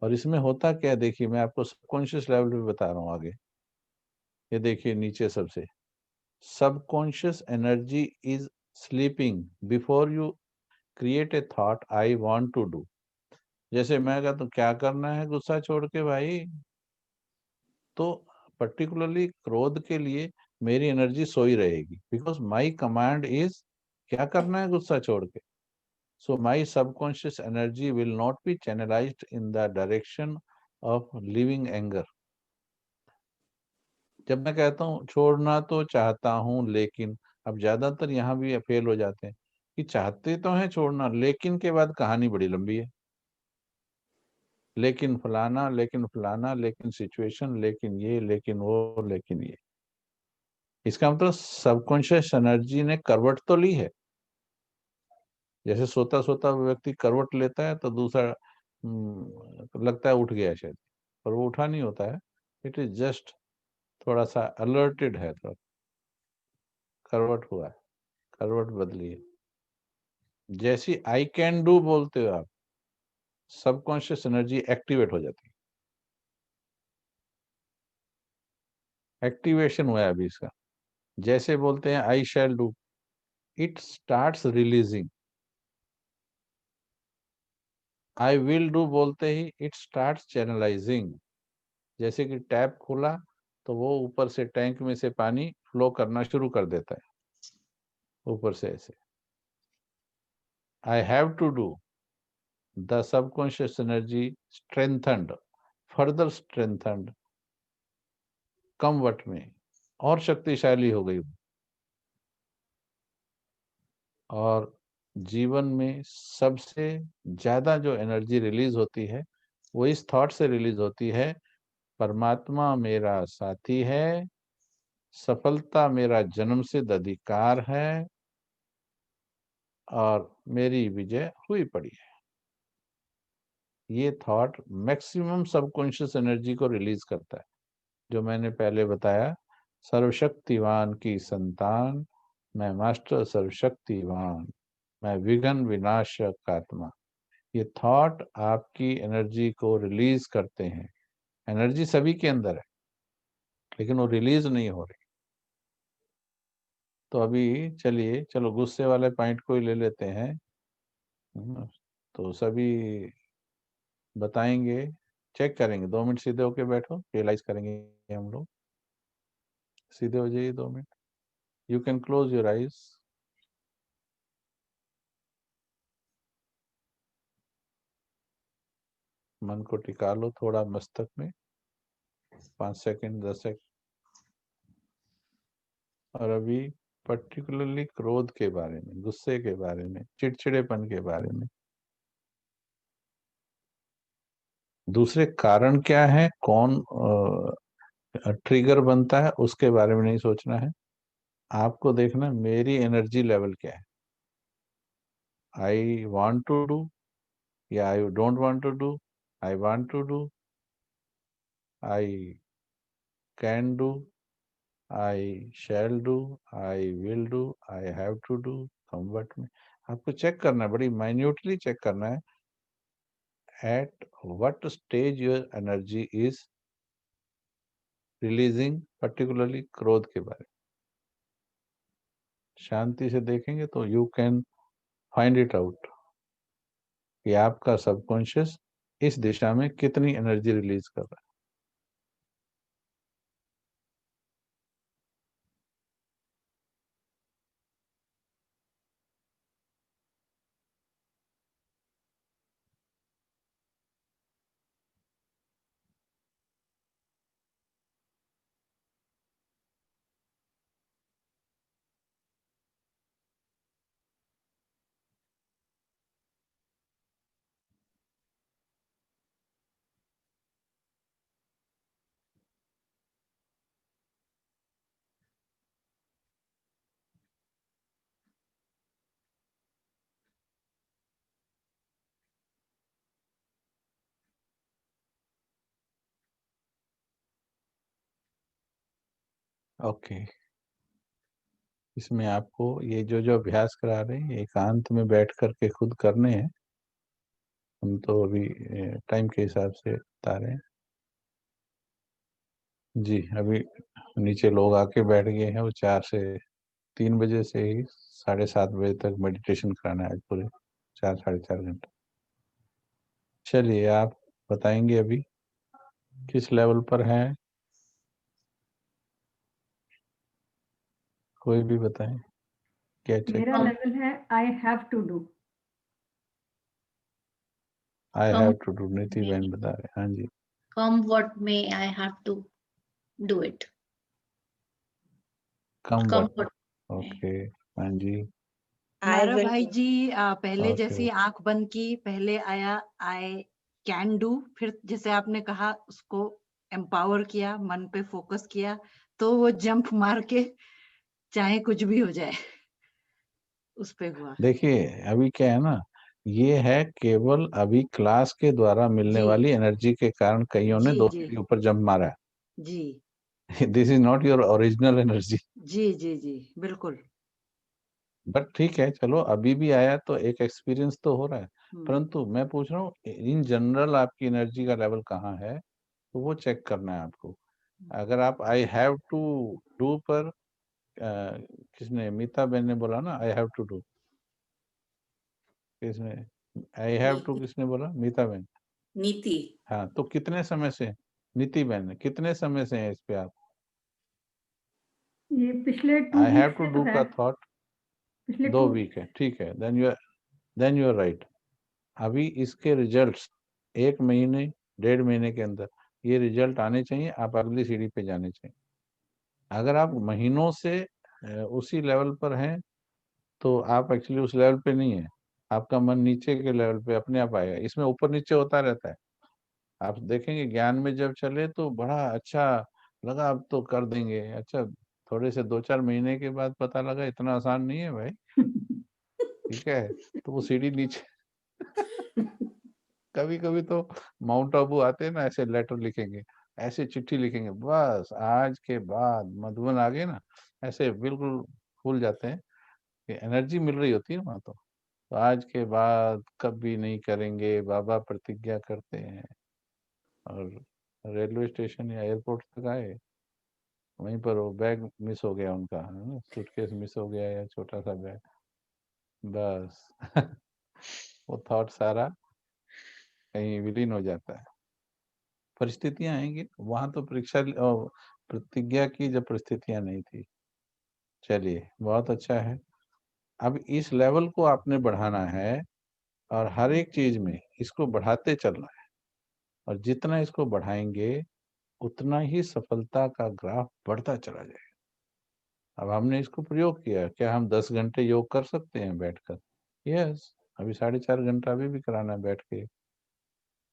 और इसमें होता क्या, देखिए मैं आपको सबकॉन्शियस लेवल पे बता रहा हूँ आगे। ये देखिए नीचे सबसे, subconscious energy is sleeping before you create a thought I want to do. जैसे मैं कहता हूँ क्या करना है गुस्सा छोड़ के भाई, तो पर्टिकुलरली क्रोध के लिए मेरी एनर्जी सोई रहेगी, बिकॉज माई कमांड इज क्या करना है गुस्सा छोड़ के। So my subconscious energy will not be channelized in the direction of leaving anger. जब मैं कहता हूँ छोड़ना तो चाहता हूँ लेकिन, अब ज्यादातर यहाँ भी फेल हो जाते हैं कि चाहते तो हैं छोड़ना, लेकिन के बाद कहानी बड़ी लंबी है, लेकिन फलाना, लेकिन फलाना, लेकिन सिचुएशन, लेकिन ये, लेकिन वो, लेकिन ये। इसका मतलब सबकॉन्शियस एनर्जी ने करवट तो ली है। जैसे सोता सोता व्यक्ति करवट लेता है तो दूसरा लगता है उठ गया शायद, पर वो उठा नहीं होता है, इट इज जस्ट थोड़ा सा अलर्टेड है, तो करवट हुआ है, करवट बदली है। जैसी आई कैन डू बोलते हो आप, सबकॉन्शियस एनर्जी एक्टिवेट हो जाती है, एक्टिवेशन हुआ है अभी इसका। जैसे बोलते हैं I shall do, it starts releasing. I will do बोलते ही it starts channelizing. जैसे कि टैप खोला तो वो ऊपर से टैंक में से पानी फ्लो करना शुरू कर देता है ऊपर से ऐसे. I have to do. The subconscious energy strengthened, further strengthened. Come what may और शक्तिशाली हो गई और जीवन में सबसे ज्यादा जो एनर्जी रिलीज होती है वो इस थॉट से रिलीज होती है, परमात्मा मेरा साथी है, सफलता मेरा जन्मसिद्ध अधिकार है और मेरी विजय हुई पड़ी है. ये थॉट मैक्सिमम सबकॉन्शियस एनर्जी को रिलीज करता है. जो मैंने पहले बताया, सर्वशक्तिवान की संतान, मैं मास्टर सर्वशक्तिवान, मैं विघ्न विनाशक आत्मा. ये थॉट आपकी एनर्जी को रिलीज करते हैं. एनर्जी सभी के अंदर है लेकिन वो रिलीज नहीं हो रही. तो अभी चलो गुस्से वाले पॉइंट को ही ले लेते हैं. तो सभी बताएंगे, चेक करेंगे. 2 मिनट सीधे होके बैठो, रियलाइज करेंगे हम लोग. सीधे हो जाइए 2 minute. You can close your eyes. मन को टिका लो थोड़ा मस्तक में, 5 सेकंड 10 सेकंड. और अभी पर्टिकुलरली क्रोध के बारे में, गुस्से के बारे में, चिड़चिड़ेपन के बारे में, दूसरे कारण क्या है, कौन ट्रिगर बनता है, उसके बारे में नहीं सोचना है. आपको देखना मेरी एनर्जी लेवल क्या है. आई वांट टू डू या I don't want to do, I want to do, I can do, I shall do, I will do, I have to do, comfort में. आपको चेक करना है, बड़ी माइन्यूटली चेक करना है, at what stage your energy is releasing, particularly क्रोध के बारे में. शांति से देखेंगे तो you can find it out कि आपका सबकॉन्शियस इस दिशा में कितनी एनर्जी रिलीज कर रहा है. ओके. इसमें आपको ये जो अभ्यास करा रहे हैं एकांत में बैठ करके खुद करने हैं. हम तो अभी टाइम के हिसाब से बता रहे हैं. जी, अभी नीचे लोग आके बैठ गए हैं. वो 4 से 3 बजे से ही 7:30 बजे तक मेडिटेशन कराना है, पूरे 4 साढ़े 4 घंटे. चलिए आप बताएंगे अभी किस लेवल पर हैं, कोई भी बताएं. क्या चेक? मेरा लेवल है I have to do. I have to do. Niti बहन बता रहे. हाँ जी. Come what may, I have to do it. Come Come वक्त. what okay. हाँ जी. हमारा will भाई do. जी पहले Okay. जैसे आंख बंद की, पहले आया आई कैन डू, फिर जैसे आपने कहा उसको एम्पावर किया, मन पे फोकस किया, तो वो जंप मार के चाहे कुछ भी हो जाए उस पे हुआ. देखिए अभी क्या है ना, ये है केवल अभी क्लास के द्वारा मिलने जी. वाली एनर्जी के कारण कईयों ने जी, 2 जी. के ऊपर जंप मारा है. जी this is not your original energy. जी जी जी बिल्कुल. बट ठीक है, चलो अभी भी आया तो एक एक्सपीरियंस तो हो रहा है. हम्म, परंतु मैं पूछ रहा हूँ इन जनरल आपकी एनर्जी का लेवल कहाँ है, तो वो चेक करना है आपको. अगर आप आई हैव टू डू पर किसने, मीता बहन ने बोला ना, आई हैव टू डू। किसने आई हैव टू किसने बोला? मीता बहन। नीति। हाँ, तो कितने समय से, नीति बहन ने, कितने समय से है इस पे आप? ये पिछले 2 आई हैव वीक टू से डू तो का है। थॉट पिछले 2 2 वीक है, ठीक है, देन यू आर राइट। अभी इसके रिजल्ट्स 1 महीने 1.5 महीने के अंदर ये रिजल्ट आने चाहिए, आप अगली सीढ़ी पे जाने चाहिए। अगर आप महीनों से उसी लेवल पर हैं तो आप एक्चुअली उस लेवल पे नहीं है, आपका मन नीचे के लेवल पे अपने आप आएगा। इसमें ऊपर नीचे होता रहता है। आप देखेंगे ज्ञान में जब चले तो बड़ा अच्छा लगा, अब तो कर देंगे। अच्छा, थोड़े से 2-4 महीने के बाद पता लगा इतना आसान नहीं है भाई, ठीक है, तो वो सीढ़ी नीचे कभी कभी तो माउंट आबू आते हैं ना, ऐसे लेटर लिखेंगे, ऐसे चिट्ठी लिखेंगे, बस आज के बाद मधुबन आ गए ना, ऐसे बिल्कुल भूल जाते हैं कि एनर्जी मिल रही होती है वहां। तो आज के बाद कभी नहीं करेंगे, बाबा प्रतिज्ञा करते हैं। और रेलवे स्टेशन या एयरपोर्ट तक आए, वहीं पर वो बैग मिस हो गया उनका, है ना, सूटकेस मिस हो गया या छोटा सा बैग, बस वो थॉट सारा कहीं विलीन हो जाता है। परिस्थितियां आएंगी वहां, तो प्रतिज्ञा की जब परिस्थितियां नहीं थी। चलिए, बहुत अच्छा है। अब इस लेवल को आपने बढ़ाना है और हर एक चीज में इसको बढ़ाते चलना है, और जितना इसको बढ़ाएंगे उतना ही सफलता का ग्राफ बढ़ता चला जाएगा। अब हमने इसको प्रयोग किया, क्या हम 10 घंटे योग कर सकते हैं बैठकर? यस, अभी 4.5 घंटा अभी भी कराना है बैठ के।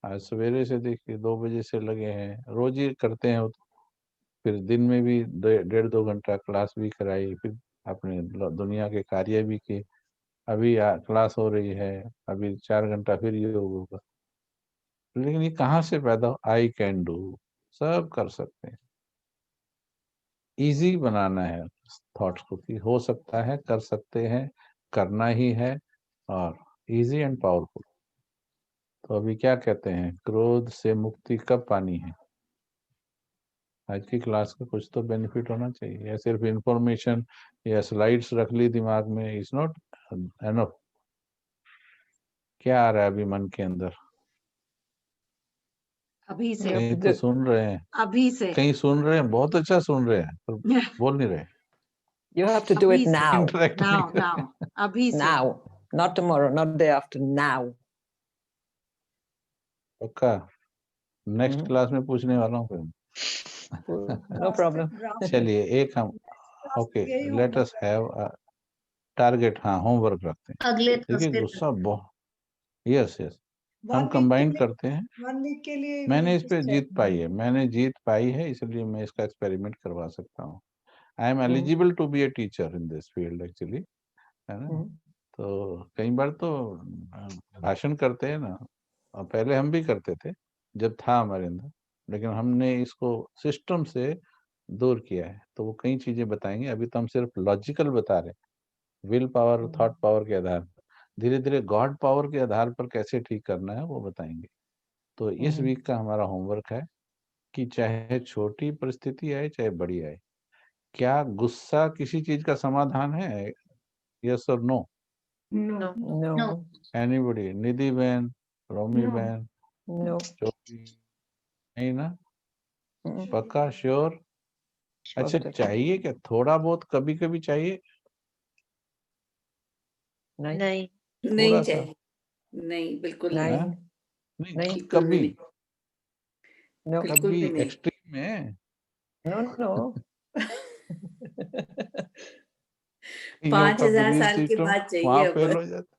आज सवेरे से देखिए 2 बजे से लगे हैं, रोज ही करते हैं। फिर दिन में भी 1.5-2 घंटा क्लास भी कराई, फिर अपने दुनिया के कार्य भी किए। अभी क्लास हो रही है, अभी 4 घंटा फिर योग होगा। लेकिन ये कहाँ से पैदा हो? आई कैन डू, सब कर सकते हैं। इजी बनाना है थॉट्स को कि हो सकता है, कर सकते हैं, करना ही है, और इजी एंड पावरफुल। तो अभी क्या कहते हैं, क्रोध से मुक्ति कब पानी है? आज की क्लास का कुछ तो बेनिफिट होना चाहिए, या सिर्फ इंफॉर्मेशन या स्लाइड्स रख ली दिमाग में इज नॉट एनफ। क्या आ रहा है अभी मन के अंदर? अभी से कहीं तो सुन रहे हैं, अभी से कहीं सुन रहे हैं, बहुत अच्छा सुन रहे हैं, पर बोल नहीं रहे। You have to do अभी it से। now. Interact नहीं now कर रहे। now अभी से Now. Not tomorrow, not day after, now. पक्का नेक्स्ट Mhm. क्लास में पूछने वाला हूँ फिर। No problem. चलिए, एक हम okay, let us have target. हाँ, होमवर्क रखते हैं। अगले देखिए थर्सडे गुस्सा बहुत, यस यस, हम कंबाइन करते हैं। 1 वीक के लिए मैंने इस पे जीत पाई है, मैंने जीत पाई है, इसलिए मैं इसका एक्सपेरिमेंट करवा सकता हूँ। I am eligible to be a teacher in this field actually, है ना। तो कई बार तो भाषण करते हैं ना, और पहले हम भी करते थे जब था हमारे अंदर, लेकिन हमने इसको सिस्टम से दूर किया है। तो वो कई चीजें बताएंगे। अभी तो हम सिर्फ लॉजिकल बता रहे हैं, विल पावर, थॉट पावर के आधार पर। धीरे धीरे गॉड पावर के आधार पर कैसे ठीक करना है वो बताएंगे। तो इस वीक का हमारा होमवर्क है कि चाहे छोटी परिस्थिति आए चाहे बड़ी आए, क्या गुस्सा किसी चीज का समाधान है? यस और no? No No. Anybody? Nidhi बहन, रोमी No. बहन, No. ज्योति? नहीं ना? Mm. पक्का श्योर? अच्छा, Positive. चाहिए क्या थोड़ा बहुत कभी कभी चाहिए? Nine. नहीं नहीं थोड़ा सा? चाहिए, नहीं बिल्कुल नहीं। नहीं, हाँ? नहीं, नहीं। बिल्कुल भी कभी नहीं, No. बिल्कुल कभी भी नहीं। एक्सट्रीम में No. No. योग का 5000 बिलीफ साल के सिस्टम बाद चाहिए वहां अब। फेल हो जाता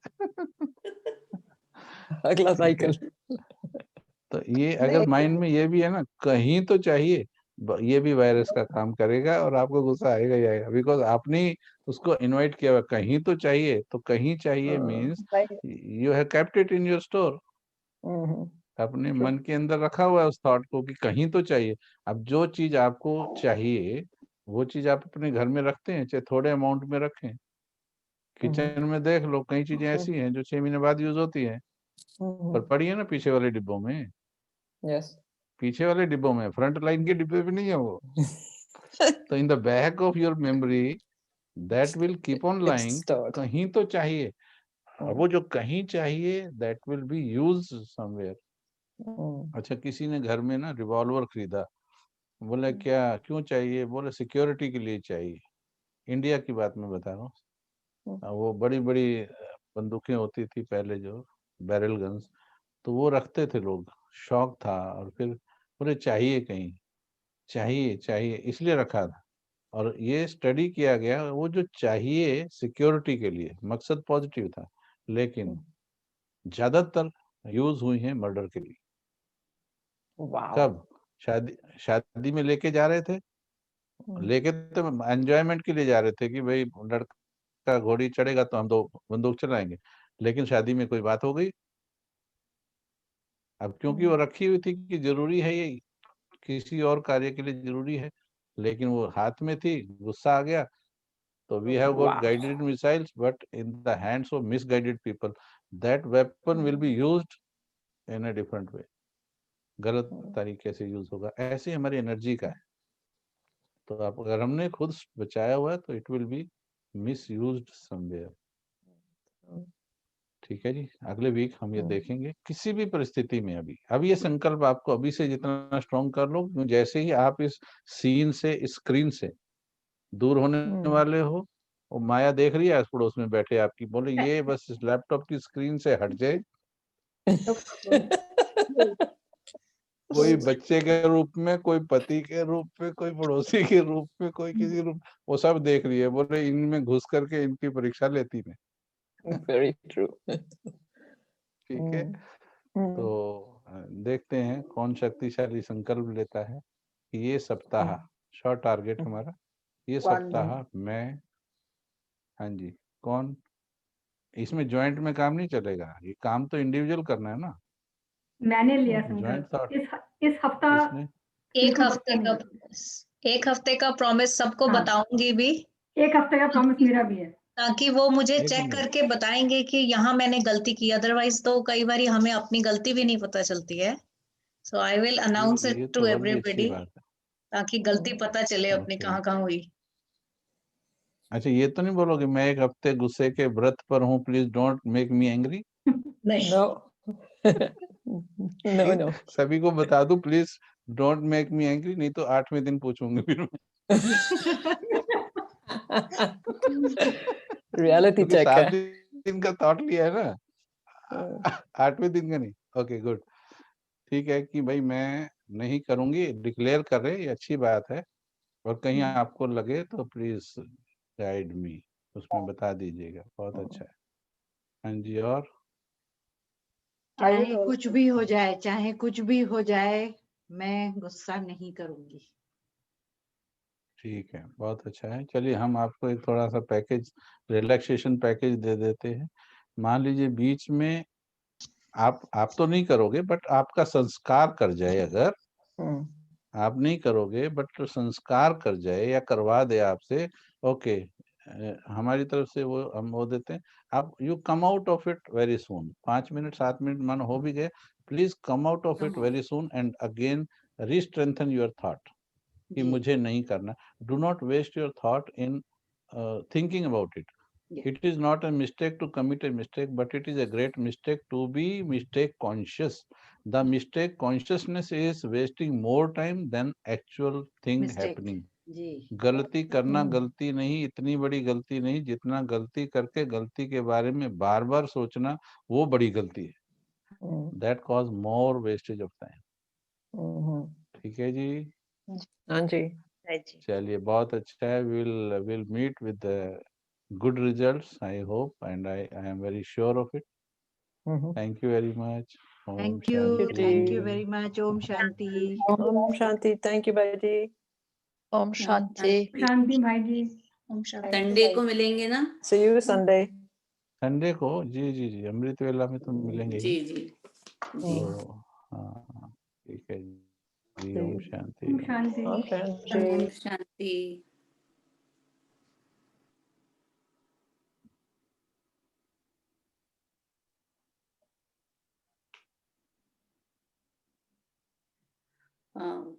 अगला है। ठीक है, साइकिल। तो ये अगर माइंड में ये भी है ना, कहीं तो चाहिए, ये भी वायरस का काम करेगा और आपको गुस्सा आएगा ही आएगा, बिकॉज आपने उसको इनवाइट किया हुआ, कहीं तो चाहिए। तो कहीं चाहिए means you have kept it in your store, अपने मन के अंदर रखा हुआ है उस थॉट को कि कहीं तो चाहिए। अब जो चीज आपको चाहिए वो चीज आप अपने घर में रखते हैं, चाहे थोड़े अमाउंट में रखें। किचन में देख लो, कई चीजें ऐसी हैं जो 6 महीने बाद यूज होती हैं, पर पड़ी है ना पीछे वाले डिब्बों में। Yes. पीछे वाले डिब्बों में, फ्रंट लाइन के डिब्बे भी नहीं है वो। तो in the back of your memory that will keep on Let's lying. start. कहीं तो चाहिए, और वो जो कहीं चाहिए that will be used somewhere. अच्छा, किसी ने घर में ना रिवॉल्वर खरीदा, बोले क्या क्यों चाहिए, बोले सिक्योरिटी के लिए चाहिए। इंडिया की बात मैं बता रहा हूँ, वो बड़ी बड़ी बंदूकें होती थी पहले, जो बैरल गन्स, तो वो रखते थे लोग, शौक था, और फिर बोले चाहिए, कहीं चाहिए चाहिए, इसलिए रखा था। और ये स्टडी किया गया, वो जो चाहिए सिक्योरिटी के लिए, मकसद पॉजिटिव था, लेकिन ज्यादातर यूज हुई है मर्डर के लिए। Wow. कब? शादी में लेके जा रहे थे, लेके तो एंजॉयमेंट के लिए जा रहे थे कि भाई लड़का घोड़ी चढ़ेगा तो हम दो बंदूक चलाएंगे, लेकिन शादी में कोई बात हो गई। अब क्योंकि वो रखी हुई थी कि जरूरी है, ये किसी और कार्य के लिए जरूरी है, लेकिन वो हाथ में थी, गुस्सा आ गया, तो we have got Wow. Guided missiles, but in the hands of misguided people that weapon will be used in a different way, गलत तरीके से यूज होगा। ऐसे हमारी एनर्जी का है, तो आप अगर हमने खुद बचाया हुआ है तो it will be miss used somewhere. ठीक है जी, अगले वीक हम ये देखेंगे किसी भी परिस्थिति में। अभी ये संकल्प आपको अभी से जितना स्ट्रॉन्ग कर लो, जैसे ही आप इस सीन से, इस स्क्रीन से दूर होने वाले हो, वो माया देख रही है पड़ोस में बैठे आपकी, बोले ये बस इस लैपटॉप की स्क्रीन से हट जाए, कोई बच्चे के रूप में, कोई पति के रूप में, कोई पड़ोसी के रूप में, कोई किसी रूप, वो सब देख रही है, बोले इनमें घुस करके इनकी परीक्षा लेती मैं। Very true. ठीक है, तो देखते हैं कौन शक्तिशाली संकल्प लेता है कि ये सप्ताह, शॉर्ट टारगेट हमारा, ये सप्ताह मैं, हाँ जी, कौन, इसमें ज्वाइंट में काम नहीं चलेगा, ये काम तो इंडिविजुअल करना है ना। मैंने लिया ज्वाइंट संकल्प थॉट इस हफ्ता किसने? एक बिल्कुल हफ्ते पक्का का नहीं। promise, एक हफ्ते का प्रॉमिस सबको हाँ। बताऊंगी भी, एक हफ्ते का प्रॉमिस मेरा भी है। ताकि वो मुझे एक चेक मिनट। करके बताएंगे कि यहाँ मैंने गलती की। अदरवाइज तो कई बार हमें अपनी गलती भी नहीं पता चलती है। सो आई विल अनाउंस ये इट तो टू और भी अच्छी एवरीबॉडी, बात है। ताकि गलती पता चले अपनी ओके, कहाँ कहाँ हुई। अच्छा, ये तो नहीं बोलोगे मैं एक हफ्ते गुस्से के व्रत पर हूँ, please don't make me angry? नहीं, No. No, no. सभी को बता दूं please don't make me angry, नहीं तो 8वें दिन पूछूंगी फिर मैं। Reality क्योंकि check 7 है। दिन का थॉट लिया है ना, 8वें दिन का नहीं। ओके गुड, ठीक है कि भाई मैं नहीं करूंगी, डिक्लेयर कर रहे, ये अच्छी बात है। और कहीं आपको लगे तो प्लीज गाइड मी, उसमें बता दीजिएगा, बहुत अच्छा है। हाँ जी, और चाहे कुछ भी हो जाए, चाहे कुछ भी हो जाए, मैं गुस्सा नहीं करूंगी। ठीक है, बहुत अच्छा है। चलिए हम आपको एक थोड़ा सा पैकेज, रिलैक्सेशन पैकेज दे देते हैं। मान लीजिए बीच में आप तो नहीं करोगे, बट आपका संस्कार कर जाए, अगर आप नहीं करोगे बट संस्कार कर जाए या करवा दे आपसे, ओके, हमारी तरफ से वो हम वो देते हैं। आप you come out of it very soon, 5 minute 7 minute मन हो भी गए, please come out of it very soon and again restrengthen your thought कि जी, मुझे नहीं करना। Do not waste your thought in thinking about it. Yeah. It is not a mistake to commit a mistake, but it is a great mistake to be mistake conscious. The mistake consciousness is wasting more time than actual thing mistake. happening. जी, गलती करना गलती नहीं, इतनी बड़ी गलती नहीं, जितना गलती करके गलती के बारे में बार बार सोचना, वो बड़ी गलती है। That cause more wastage of time. ठीक है जी, हाँ जी। चलिए बहुत अच्छा है। Will meet with good results, I hope, and I am very sure of it. Thank you very much. Om thank you Shanti. Very much. Om Shanti. Om Shanti. Thank you, Bhaji. Om Shanti. Shanti भाई जी। Om Shanti. Sunday को मिलेंगे ना? See you Sunday. संडे को जी जी जी, अमृत वेला में तो मिलेंगे ही। जी जी जी। तो हाँ ठीक है जी, See Om you. Shanti. Om Shanti. Om Om Shanti. शांति। हाँ।